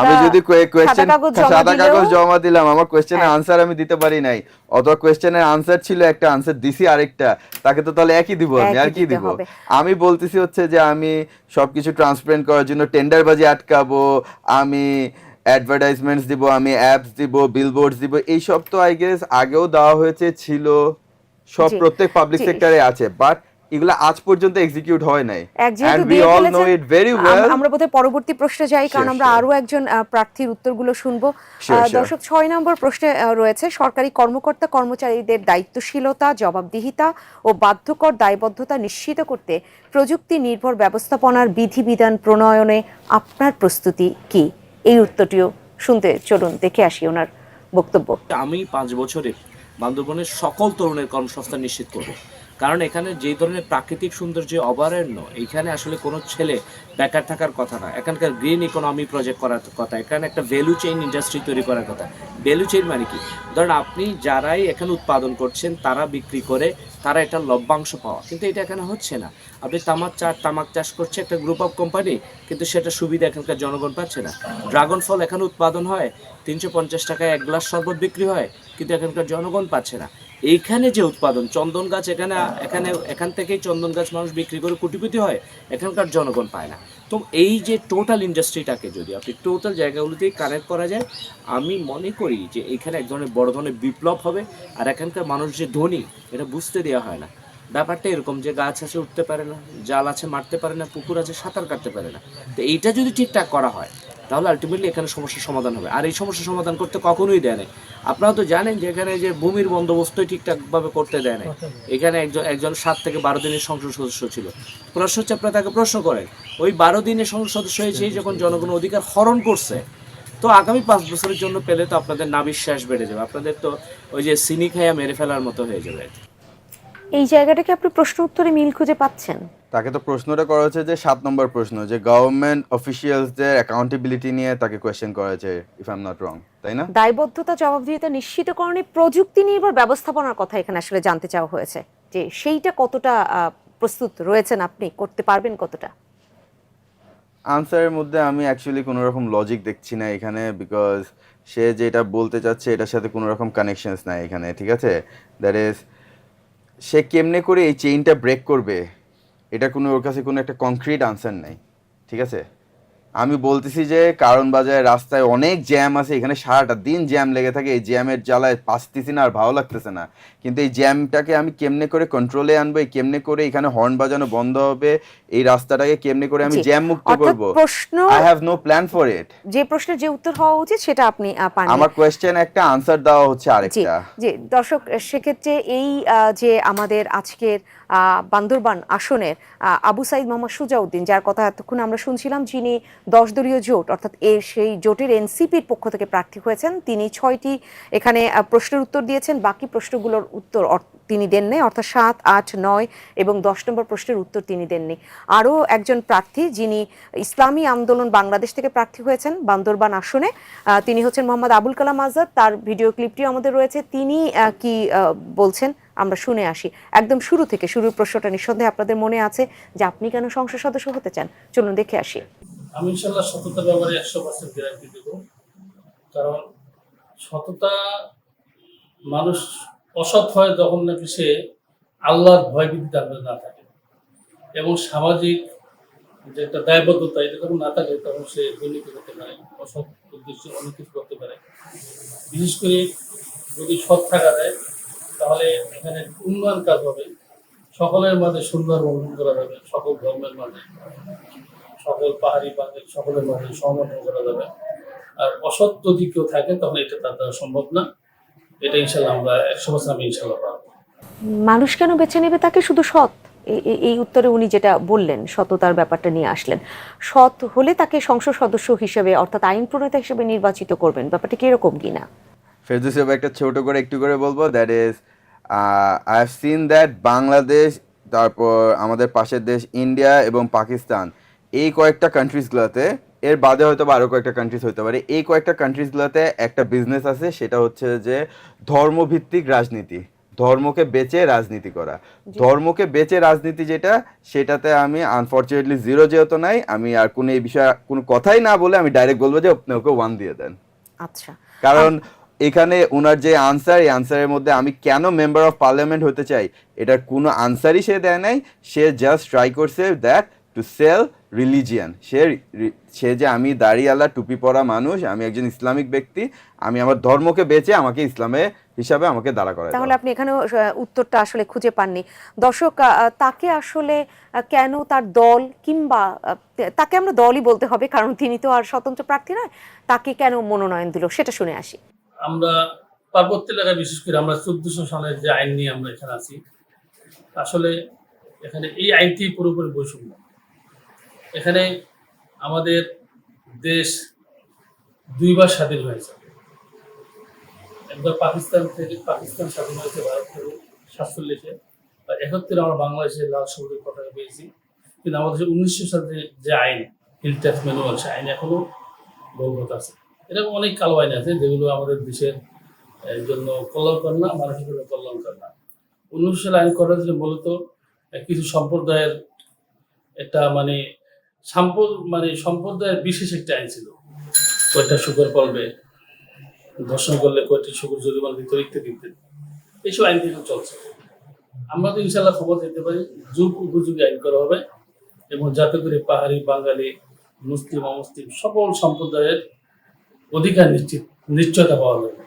আমি যদি কোয়েশ্চেন সাদা কাগজ দিলেও জমা দিলাম, আমার কোয়েশ্চেনের হ্যাঁ। আনসার আমি দিতে পারি নাই, অথবা কোয়েশ্চেনের আনসার ছিল একটা, আনসার দিছি আরেকটা, তাকে তো তাহলে একই দিব আমি, একই আর কি দিতে দিব? হবে। আমি বলতেছি হচ্ছে যে আমি সবকিছু ট্রান্সপারেন্ট করার জন্য টেন্ডারবাজি আটকাবো, আমি অ্যাডভার্টাইজমেন্টস দিব, আমি অ্যাপস দিব, বিলবোর্ডস দিব, এইসব তো আই গেস আগেও দেওয়া হয়েছে, ছিল, সব জি, প্রত্যেক পাবলিক জি। সেক্টরে আছে, বাট এগুলা আজ পর্যন্ত এক্সিকিউট হয় নাই। যেহেতু And we দিয়ে all know ফেলেছেন, it very well. আমরা বোধহয় পরবর্তী প্রশ্নে যাই, কারণ Sure, আমরা sure. আরো একজন প্রার্থীর উত্তরগুলো শুনবো। Sure, sure. দর্শক, 6 নম্বর প্রশ্নে রয়েছে, সরকারি কর্মকর্তা কর্মচারীদের দায়িত্বশীলতা, জবাবদিহিতা ও বাধ্যকর দায়বদ্ধতা নিশ্চিত করতে প্রযুক্তি নির্ভর ব্যবস্থাপনার বিধিবিধান প্রণয়নে আপনার প্রস্তুতি কি? এই উত্তরটিও শুনতে চলুন দেখে আসি ওনার বক্তব্য। আমি 5 বছরে বান্দরবনের সকল তরুণের কর্মসংস্থান নিশ্চিত করব, কারণ এখানে যে ধরনের প্রাকৃতিক সৌন্দর্য অভয়ারণ্য, এখানে আসলে কোনো ছেলে বেকার থাকার কথা না। এখানকার গ্রিন ইকোনমি প্রজেক্ট করার কথা, এখানে একটা ভ্যালু চেইন ইন্ডাস্ট্রি তৈরি করার কথা। ভ্যালু চেইন মানে কি? ধরেন আপনি যারাই এখানে উৎপাদন করছেন তারা বিক্রি করে তারা একটা লভ্যাংশ পাওয়া, কিন্তু এটা এখানে হচ্ছে না। আপনি তামাক চাষ করছে একটা গ্রুপ অফ কোম্পানি, কিন্তু সেটা সুবিধা এখানকার জনগণ পাচ্ছে না। ড্রাগন ফল এখানে উৎপাদন হয়, 350 টাকায় 1 গ্লাস শরবত বিক্রি হয়, কিন্তু এখানকার জনগণ পাচ্ছে না। এইখানে যে উৎপাদন, চন্দন গাছ এখান থেকেই চন্দন গাছ মানুষ বিক্রি করে কোটিপতি হয়, এখানকার জনগণ পায় না। তো এই যে টোটাল ইন্ডাস্ট্রিটাকে যদি আপনি টোটাল জায়গাগুলোতেই কানেক্ট করা যায়, আমি মনে করি যে এখানে এক ধরনের বড় ধরনের বিপ্লব হবে। আর এখানকার মানুষ যে ধনী, এটা বুঝতে দেওয়া হয় না। ব্যাপারটা এরকম যে গাছ আছে উঠতে পারে না, জাল আছে মারতে পারে না, পুকুর আছে সাঁতার কাটতে পারে না। তো এইটা যদি ঠিকঠাক করা হয় তাহলে আলটিমেটলি এখানে সমস্যার সমাধান হবে। আর এই সমস্যার সমাধান করতে কখনোই দেয় না। আপনারা তো জানেন যে এখানে যে ভূমির বন্দোবস্তই ঠিকঠাকভাবে করতে দেয় না। এখানে একজন 7 থেকে 12 দিনের সংসদ সদস্য ছিল। প্রশ্ন হচ্ছে, আপনারা তাকে প্রশ্ন করেন, ওই 12 দিনের সংসদ সদস্য হয়েছে যখন জনগণের অধিকার হরণ করছে, তো আগামী 5 বছরের জন্য পেলে তো আপনাদের নাবিশ্বাস বেড়ে যাবে, আপনাদের তো ওই যে সিনি খাইয়া মেরে ফেলার মতো হয়ে যাবে। এই জায়গাটাকে আপনি প্রশ্ন উত্তরে মিল খুঁজে পাচ্ছেন? তাকে তো প্রশ্নটা করা হচ্ছে যে 7 নম্বর প্রশ্ন, যে গভর্নমেন্ট অফিসিয়ালসদের অ্যাকাউন্টেবিলিটি নিয়ে তাকে কোয়েশ্চেন করা হয়েছে, if I am not wrong, তাই না? দায়বদ্ধতা, জবাবদিহিতা নিশ্চিতকরণে প্রযুক্তি নির্ভর ব্যবস্থাপনার কথা এখানে আসলে জানতে চাওয়া হয়েছে, যে সেইটা কতটা প্রস্তুত রয়েছেন আপনি, করতে পারবেন কতটা? আনসারের মধ্যে আমি অ্যাকচুয়ালি কোনো রকম লজিক দেখছি না এখানে, বিকজ সে যেটা বলতে চাচ্ছে এটার সাথে কোনো রকম কানেকশনস নাই এখানে, ঠিক আছে? দ্যাট ইজ, সে কেমনে করে এই চেইনটা ব্রেক করবে, এটা কোনো ওর কাছে কোনো একটা কনক্রিট আনসার নাই, ঠিক আছে? আমি বলতেছি যে কারণ বাজারের রাস্তায় অনেক জ্যাম আছে, এখানে সারাটা দিন জ্যাম লেগে থাকে, এই জ্যামের জ্বালায় পাসতেছি না আর ভালো লাগতেছে না, কিন্তু এই জ্যামটাকে আমি কেমনে করে কন্ট্রোলে আনবো, কেমনে করে এখানে হর্ন বাজানো বন্ধ হবে, এই রাস্তাটাকে কেমনে করে আমি জি, জ্যাম মুক্ত অর্থাৎ করব, প্রশ্ন, I have no plan for it. যে প্রশ্নের যে উত্তর হওয়া উচিত সেটা আপনি পাননি। আমার কোয়েশ্চেন একটা, আনসার দেওয়া হচ্ছে জি আরেকটা। জি, দর্শক, সেক্ষেত্রে এই যে আমাদের আজকের বান্দরবান আসনের আবু সাইদ মোহাম্মদ সুজাউদ্দিন, যার কথা এতক্ষণ আমরা শুনছিলাম, যিনি 10 দলীয় জোট অর্থাৎ সেই জোটের এনসিপির পক্ষ থেকে প্রার্থী হয়েছেন, তিনি 6টি এখানে প্রশ্নের উত্তর দিয়েছেন। বাকি প্রশ্নগুলোর উত্তর তিনি দেননি, অর্থাৎ 7, 8, 9 এবং 10 নম্বর প্রশ্নের উত্তর তিনি দেননি। আরও একজন প্রার্থী, যিনি ইসলামী আন্দোলন বাংলাদেশ থেকে প্রার্থী হয়েছেন বান্দরবান আসনে, তিনি হচ্ছেন মোহাম্মদ আবুল কালাম আজাদ। তার ভিডিও ক্লিপটিও আমাদের রয়েছে, তিনি কি বলছেন আমরা শুনে আসি। একদম শুরু থেকে, শুরুর প্রশ্নটা নিঃসন্দেহে আপনাদের মনে আছে যে আপনি কেন সংসদ সদস্য হতে চান, চলুন দেখে আসি। আমি ইনশাল্লাহ সততার ব্যাপারে 100% গ্যারান্টি দেব, কারণ সততা, মানুষ অসৎ হয় যখন নাকি সে আল্লাহর ভয়ভীতি তার মধ্যে না থাকে, এবং সামাজিক যে একটা দায়বদ্ধতা এটা যখন না থাকে তখন সে দুর্নীতি করতে পারে, অসৎ উদ্দেশ্যে অনেক কিছু করতে পারে। বিশেষ করে যদি সৎ থাকা যায় তাহলে এখানে উন্নয়ন কাজ হবে, সকলের মাঝে সুন্দর বন্ধন করা যাবে, সকল ধর্মের মাঝে, সকল পাহাড়ি বাঙালি সকলের মাঝে সমর্থন করা যাবে। আর অসৎ যদি কেউ থাকে তখন এটা তার দ্বারা সম্ভব না। এটা ইনশাল্লাহ আমরা 100% আমি ইনশাল্লাহ পারবো। মানুষ কেন বেছে নেবে তাকে? শুধু সৎ? এই উত্তরে উনি যেটা বললেন, সততার ব্যাপারটা নিয়ে আসলেন, সৎ হলে তাকে সংসদ সদস্য হিসেবে অর্থাৎ আইন প্রণেতা হিসেবে নির্বাচিত করবেন, ব্যাপারটা কি এরকম কিনা? ফেরদৌসী ভাই, একটা ছোট করে একটু করে বলবো, that is, I have scene that Bangladesh, তারপর আমাদের পাশের দেশ ইন্ডিয়া এবং পাকিস্তান, এই কয়েকটা কান্ট্রিজগুলোতে, এর বাদে হয়তো বা আরও কয়েকটা কান্ট্রিজ হতে পারে, এই কয়েকটা কান্ট্রিজগুলোতে একটা বিজনেস আছে, সেটা হচ্ছে যে ধর্মভিত্তিক রাজনীতি। ধর্মকে বেচে রাজনীতি করা। ধর্মকে বেচে রাজনীতি যেটা, সেটাতে আমি আনফরচুনেটলি জিরো যেহেতু নাই, আমি আর কোনো এই বিষয়ে কোনো কথাই না বলে আমি ডাইরেক্ট বলবো যে আপনি ওকে 1 দিয়ে দেন। আচ্ছা, কারণ এখানে ওনার যে আনসার, এই আনসারের মধ্যে আমি কেন মেম্বার অফ পার্লামেন্ট হতে চাই এটার কোনো আনসারই সে দেয় নাই। সে জাস্ট ট্রাই করছে দ্যাট টু সেল রিলিজিয়ান। সে যে আমি দাড়িওয়ালা টুপি পরা মানুষ, আমি একজন ইসলামিক ব্যক্তি, আমি আমার ধর্মকে বেচে আমাকে ইসলামে হিসাবে আমাকে দাঁড়া করায়। তাহলে আপনি এখানেও উত্তরটা আসলে খুঁজে পাননি। দর্শক, তাকে আসলে কেন তার দল, কিংবা তাকে আমরা দলই বলতে হবে কারণ তিনি তো আর স্বতন্ত্র প্রার্থী নয়, তাকে কেন মনোনয়ন দিল সেটা শুনে আসি। আমরা পার্বত্য এলাকায় বিশেষ করে আমরা 1400 সালের যে আইন নিয়ে আমরা এখানে আছি, আসলে এখানে এই আইনটি পুরোপুরি বৈষম্য। এখানে আমাদের দেশ দুইবার স্বাধীন হয়েছে। একবার পাকিস্তান স্বাধীন হয়েছে ভারত থেকে 47-এ, আর 71-এ আমরা বাংলাদেশের লাল সবুজের পতাকা পেয়েছি। কিন্তু আমাদের 1900 সালে যে আইন, হিল ট্যাক্স ম্যানুয়াল, সে আইন এখনো বলবৎ আছে। এরকম অনেক কালো আইন আছে যেগুলো আমাদের দেশের জন্য কল্যাণকর না, মানুষের জন্য কল্যাণকর না। 1900 সালে আইন করা হয়েছিল মূলত কিছু সম্প্রদায়ের একটা সম্প্রদায়ের বিশেষ একটা আইন ছিল। কয়টা শুকর পড়বে, ধর্ষণ করলে কয়টি শুকর জরিমানা দিতে, ইত্যাদি ইত্যাদি। এইসব আইন কিন্তু চলছে। আমরা তো ইনশাল্লাহ খবর দিতে পারি যুগ উপযোগী আইন করা হবে, এবং যাতে করে পাহাড়ি, বাঙালি, মুসলিম, অমুসলিম সকল সম্প্রদায়ের অধিকার নিশ্চয়তা পাওয়া যাবে,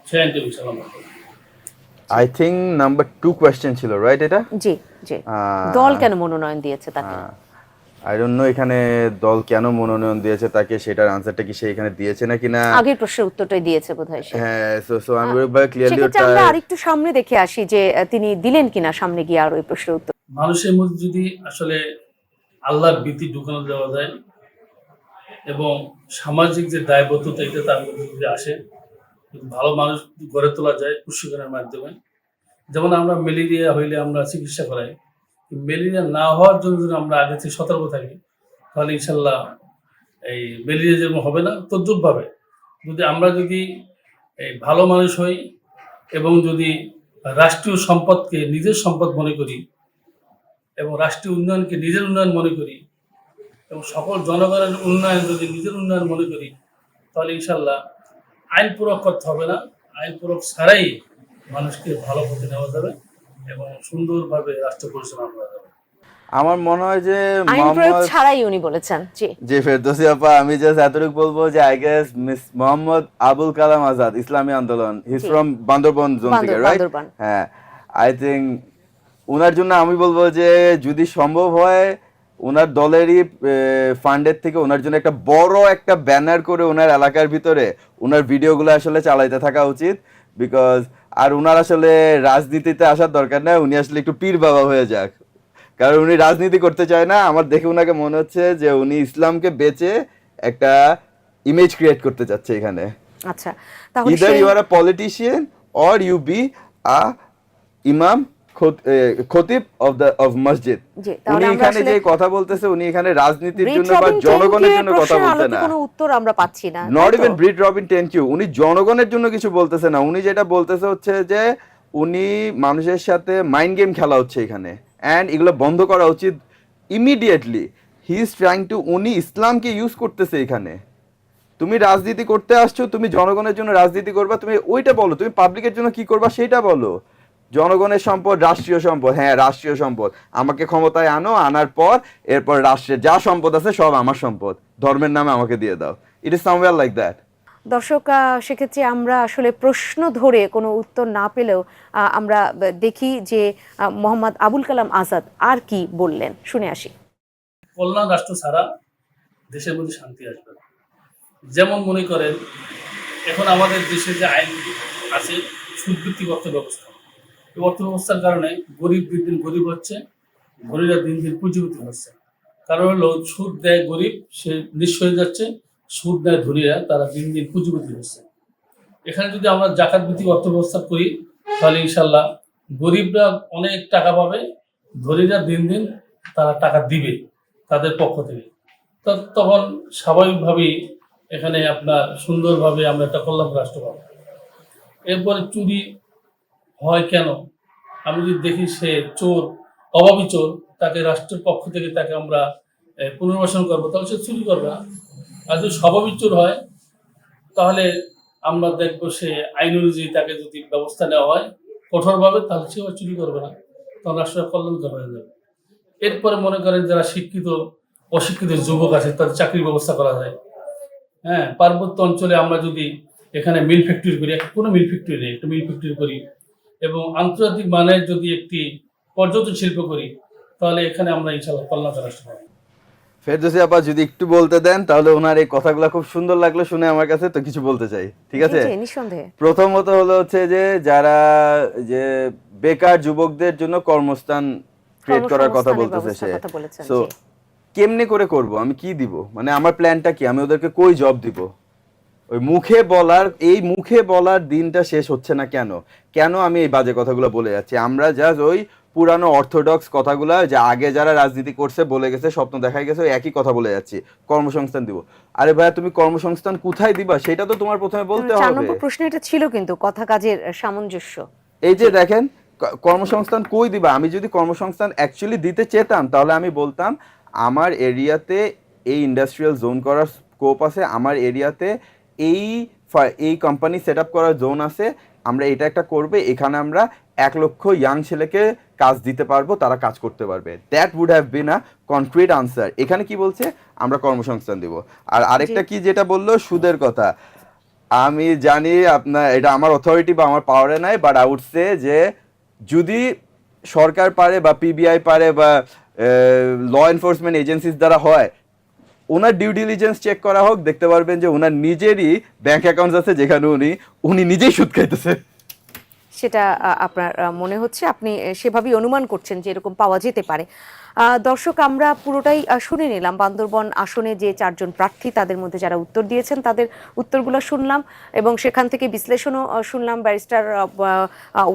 সেই আইনটি ইনশাল্লাহ আমরা করব। আই থিঙ্ক নাম্বার 2 কোয়েশ্চেন ছিল, রাইট? এটা জি জি, দল কেন মনোনয়ন দিয়েছে তাকে? আই ডোন্ট নো এখানে দল কেন মনোনয়ন দিয়েছে তাকে, সেটার আনসারটা কি সে এখানে দিয়েছে নাকি না। আগের প্রশ্নের উত্তরটাই দিয়েছে বোধহয় সে। হ্যাঁ, সো আমি বলবো ক্লিয়ারলি সেক্ষেত্রে আমরা আরেকটু সামনে দেখে আসি যে তিনি দিলেন কিনা, সামনে গিয়ে আর ওই প্রশ্নের উত্তর। মানুষের মধ্যে যদি আসলে আল্লাহর ভীতি ঢুকানো দেওয়া যায় এবং সামাজিক যে দায়বদ্ধতা এটা তার মধ্যে যদি আসে, ভালো মানুষ গড়ে তোলা যায় প্রশিক্ষণের মাধ্যমে। যেমন আমরা ম্যালেরিয়া হইলে আমরা চিকিৎসা করাই, ম্যালেরিয়া না হওয়ার জন্য যদি আমরা আগে থেকে সতর্ক থাকি, তাহলে ইনশাল্লাহ এই ম্যালেরিয়া যেমন হবে না, তদ্রুপভাবে যদি এই ভালো মানুষ হই এবং যদি রাষ্ট্রীয় সম্পদকে নিজের সম্পদ মনে করি এবং রাষ্ট্রীয় উন্নয়নকে নিজের উন্নয়ন মনে করি এবং সকল জনগণের উন্নয়ন যদি নিজের উন্নয়ন মনে করি, তাহলে ইনশাল্লাহ আইন প্রয়োগ করতে হবে না। আইন প্রয়োগ ছাড়াই মানুষকে ভালো পথে নেওয়া যাবে এবং সুন্দরভাবে রাষ্ট্র পরিচালনা করা যাবে। আমার মনে হয় যে আইন প্রয়োগ ছাড়াই উনি বলেছেন। জি ফেরদৌসী আপা, আমি জাস্ট এতটুকু বলবো যে I guess miss Mohammad Abul Kalam Azad, Islami Andolan, he is from Bandarban zone থেকে, রাইট? হ্যাঁ, আই থিঙ্ক ওনার জন্য আমি বলবো যে যদি সম্ভব হয় ওনার দলেরই ফান্ডের থেকে ওনার জন্য একটা বড় একটা ব্যানার করে ওনার এলাকার ভিতরে ওনার ভিডিওগুলো আসলে চালাইতে থাকা উচিত। বিকজ আর ওনার আসলে রাজনীতিতে আসার দরকার নেই, উনি আসলে একটু পীর বাবা হয়ে যাক, কারণ উনি রাজনীতি করতে চায় না। আমার দেখে ওনাকে মনে হচ্ছে যে উনি ইসলামকে বেচে একটা ইমেজ ক্রিয়েট করতে চাচ্ছে এখানে। আচ্ছা, তাহলে either you are a politician or you be a imam, khatib of মসজিদ। উনি এখানে যে কথা বলতেছে, উনি এখানে রাজনীতির জন্য বা জনগণের জন্য কথা বলতে না। কোনো উত্তর আমরা পাচ্ছি না। নট ইভেন ব্রিড রবিন টেনক ইউ, উনি জনগণের জন্য কিছু বলতেছে না। উনি যেটা বলতেছে হচ্ছে যে উনি মানুষের সাথে মাইন্ড গেম খেলা হচ্ছে এখানে, অ্যান্ড এগুলো বন্ধ করা উচিত immediately. He is trying to, উনি ইসলামকে ইউজ করতেছে এখানে। তুমি রাজনীতি করতে আসছো, তুমি জনগণের জন্য রাজনীতি করবা, তুমি ওইটা বলো। তুমি পাবলিকের জন্য কি করবা সেটা বলো। জনগণের সম্পদ রাষ্ট্রীয় সম্পদ, হ্যাঁ রাষ্ট্রীয় সম্পদ, আমাকে ক্ষমতায় আনো, আনার পর এরপর রাষ্ট্রের যা সম্পদ আছে সব আমার সম্পদ, ধর্মের নামে আমাকে দিয়ে দাও। It is somewhere like that. দর্শক, সেক্ষেত্রে আমরা আসলে প্রশ্ন ধরে কোনো উত্তর না পেলেও আমরা দেখি যে মোহাম্মদ আবুল কালাম আজাদ আর কি বললেন, শুনে আসি। কল্যাণ রাষ্ট্র ছাড়া দেশের মধ্যে শান্তি আসবে না। যেমন মনে করেন এখন আমাদের দেশে যে আইন আছে, সুদভিত্তিক অর্থ ব্যবস্থা, এই অর্থ ব্যবস্থার কারণে গরিব দিন দিন গরিব হচ্ছে, গরিবরা দিন দিন পুঁজিপতি হচ্ছে। কারণ হলো সুদ দেয় গরিব, সে নিঃস্ব হয়ে যাচ্ছে, সুদ দেয় ধনীরা, তারা দিন দিন পুঁজিপতি হচ্ছে। এখানে যদি আমরা জাকাত ভিত্তিক অর্থ ব্যবস্থা করি, তাহলে ইনশাল্লাহ গরিবরা অনেক টাকা পাবে, ধনীরা দিন দিন তারা টাকা দিবে তাদের পক্ষ থেকে। তখন স্বাভাবিকভাবেই এখানে আপনার সুন্দরভাবে আমরা একটা কল্যাণ রাষ্ট্র পাবো। এরপরে চুরি হয় কেন? আমি যদি দেখি সে চোর, অভাবী চোর, তাকে রাষ্ট্রের পক্ষ থেকে তাকে আমরা পুনর্বাসন করবো, তাহলে সে চুরি করবে না। আর যদি স্বভাবী চোর হয় তাহলে আমরা দেখবো সে আইন অনুযায়ী তাকে যদি ব্যবস্থা নেওয়া হয় কঠোরভাবে, তাহলে সে আর চুরি করবে না, তখন রাষ্ট্রের কল্যাণকর হয়ে যাবে। এরপরে মনে করেন যারা শিক্ষিত অশিক্ষিত যুবক আছে তাদের চাকরির ব্যবস্থা করা যায়। হ্যাঁ, পার্বত্য অঞ্চলে আমরা যদি এখানে মিল ফ্যাক্টরি করি, কোনো মিল ফ্যাক্টরি নেই, একটা মিল ফ্যাক্টরি করি, এবং আন্তর্জাতিক মানের যদি একটি পর্যটন শিল্প করি, তাহলে এখানে আমরা ইনশাআল্লাহ কল্যাণকর রাষ্ট্র পাবো। ফেরদৌসী আপা যদি একটু বলতে দেন, তাহলে ওনার এই কথাগুলো খুব সুন্দর লাগলো শুনে আমার কাছে, তো কিছু বলতে চাই, ঠিক আছে? জি, নিঃসন্দেহে। প্রথমত হলো হচ্ছে যে যারা যে বেকার যুবকদের জন্য কর্মস্থান ক্রিয়েট করার কথা বলতেছে সে, সো কেমনে করে করব, আমি কি দিব, মানে আমার প্ল্যানটা কি, আমি ওদেরকে কই জব দিব? ওই মুখে বলার দিনটা শেষ হচ্ছে না কেন? কেন আমি এই বাজে কথাগুলো বলে যাচ্ছি? আমরা জাস্ট ওই পুরানো অর্থোডক্স কথাগুলো, যে আগে যারা রাজনীতি করছে বলে গেছে, স্বপ্ন দেখাই গেছে, ওই একই কথা বলে যাচ্ছি, কর্মসংস্থান দিব। আরে ভাইয়া, তুমি কর্মসংস্থান কোথায় দিবা সেটা তো তোমার প্রথমে বলতে হবে। 4 নম্বর প্রশ্ন এটা ছিল কিন্তু, কথা কাজের সামঞ্জস্য। এই যে দেখেন, কর্মসংস্থান কই দিবা? আমি যদি কর্মসংস্থান অ্যাকচুয়ালি দিতে চেতাম, তাহলে আমি বলতাম আমার এরিয়াতে এই ইন্ডাস্ট্রিয়াল জোন করার স্কোপ আছে, আমার এরিয়াতে এই কোম্পানি সেট আপ করার জোন আছে, আমরা এটা একটা করবে, এখানে আমরা 1 লক্ষ ইয়াং ছেলেকে কাজ দিতে পারবো, তারা কাজ করতে পারবে। That would have been a concrete answer. এখানে কি বলছে? আমরা কর্মসংস্থান দিব। আর আরেকটা কি যেটা বললো, সুদের কথা, আমি জানি আপনার এটা আমার অথরিটি বা আমার পাওয়ারে নাই, বাট আই উড সে যে যদি সরকার পারে বা পিবিআই পারে বা ল এনফোর্সমেন্ট এজেন্সিস দ্বারা হয়, ওনার ডিউ ডিলিজেন্স চেক করা হোক, দেখতে পারবেন যে ওনার নিজেরই ব্যাংক অ্যাকাউন্টস আছে যেখানে উনি নিজেই সুদ খাইতেছে। সেটা আপনার মনে হচ্ছে, আপনি সেভাবেই অনুমান করছেন যে এরকম পাওয়া যেতে পারে। দর্শক, আমরা পুরোটাই শুনে নিলাম। বান্দরবন আসনে যে 4 জন প্রার্থী, তাদের মধ্যে যারা উত্তর দিয়েছেন তাদের উত্তরগুলো শুনলাম, এবং সেখান থেকে বিশ্লেষণও শুনলাম ব্যারিস্টার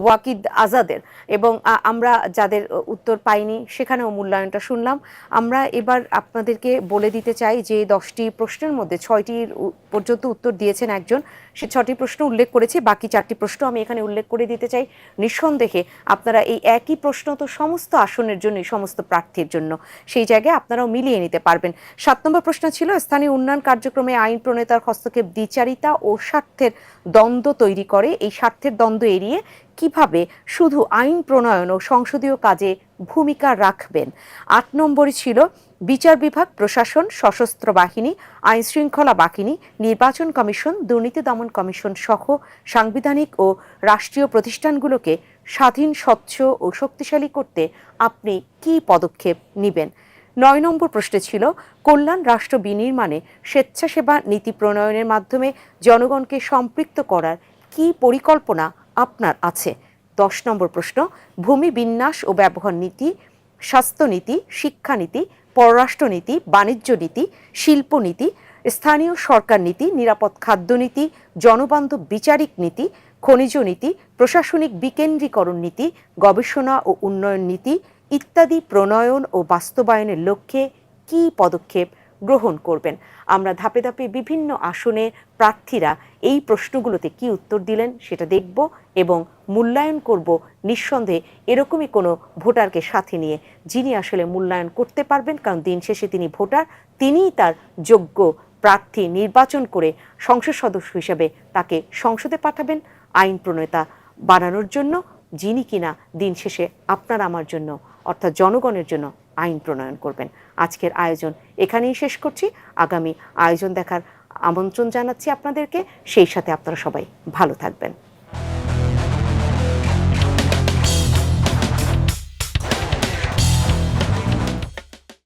ওয়াকিদ আজাদের, এবং আমরা যাদের উত্তর পাইনি সেখানেও মূল্যায়নটা শুনলাম। আমরা এবার আপনাদেরকে বলে দিতে চাই যে 10টি প্রশ্নের মধ্যে 6টির পর্যন্ত উত্তর দিয়েছেন একজন, সে 6টি প্রশ্ন উল্লেখ করেছি, বাকি 4টি প্রশ্ন আমি এখানে উল্লেখ করে দিতে চাই। নিঃসন্দেহে আপনারা এই একই প্রশ্ন তো সমস্ত আসনের জন্য, সমস্ত প্রার্থীর জন্য, সেই জায়গায় আপনারাও মিলিয়ে নিতে পারবেন। 7 নম্বর প্রশ্ন ছিল, স্থানীয় উন্নয়ন কার্যক্রমে আইন প্রণেতার হস্তক্ষেপ দ্বিচারিতা ও স্বার্থের দ্বন্দ্ব তৈরি করে, এই স্বার্থের দ্বন্দ্ব এড়িয়ে কিভাবে শুধু আইন প্রণয়ন ও সংসদীয় কাজে ভূমিকা রাখবেন। 8 নম্বরে ছিল, বিচার বিভাগ, প্রশাসন, সশস্ত্র বাহিনী, আইন শৃঙ্খলা বাহিনী, নির্বাচন কমিশন, দুর্নীতি দমন কমিশন সহ সাংবিধানিক ও রাষ্ট্রীয় প্রতিষ্ঠানগুলোকে স্বাধীন, স্বচ্ছ ও শক্তিশালী করতে আপনি কী পদক্ষেপ নেবেন। 9 নম্বর প্রশ্নে ছিল, কল্যাণ রাষ্ট্র বিনির্মাণে স্বেচ্ছাসেবা নীতি প্রণয়নের মাধ্যমে জনগণকে সম্পৃক্ত করার কী পরিকল্পনা আপনার আছে। 10 নম্বর প্রশ্ন, ভূমি বিন্যাস ও ব্যবহার নীতি, স্বাস্থ্যনীতি, শিক্ষানীতি, পররাষ্ট্রনীতি, বাণিজ্য নীতি, শিল্পনীতি, স্থানীয় সরকার নীতি, নিরাপদ খাদ্যনীতি, জনবান্ধব বিচারিক নীতি, খনিজ নীতি, প্রশাসনিক বিকেন্দ্রীকরণ নীতি, গবেষণা ও উন্নয়ন নীতি ইত্যাদি প্রণয়ন ও বাস্তবায়নের লক্ষ্যে কী পদক্ষেপ গ্রহণ করবেন। আমরা ধাপে ধাপে বিভিন্ন আসনে প্রার্থীরা এই প্রশ্নগুলোতে কি উত্তর দিলেন সেটা দেখব এবং মূল্যায়ন করব। নিঃসন্দেহে এরকমই কোনো ভোটারকে সাথে নিয়ে, যিনি আসলে মূল্যায়ন করতে পারবেন, কারণ দিন শেষে তিনি ভোটার, তিনিই তার যোগ্য প্রার্থী নির্বাচন করে সংসদ সদস্য হিসেবে তাকে সংসদে পাঠাবেন আইন প্রণেতা বানানোর জন্য, যিনি কিনা দিন শেষে আপনার আমার জন্য, অর্থাৎ জনগণের জন্য আইন প্রণয়ন করবেন। আজকের আয়োজন এখানেই শেষ করছি। আগামী আয়োজন দেখার আমন্ত্রণ জানাচ্ছি আপনাদেরকে। সেই সাথে আপনারা সবাই ভালো থাকবেন।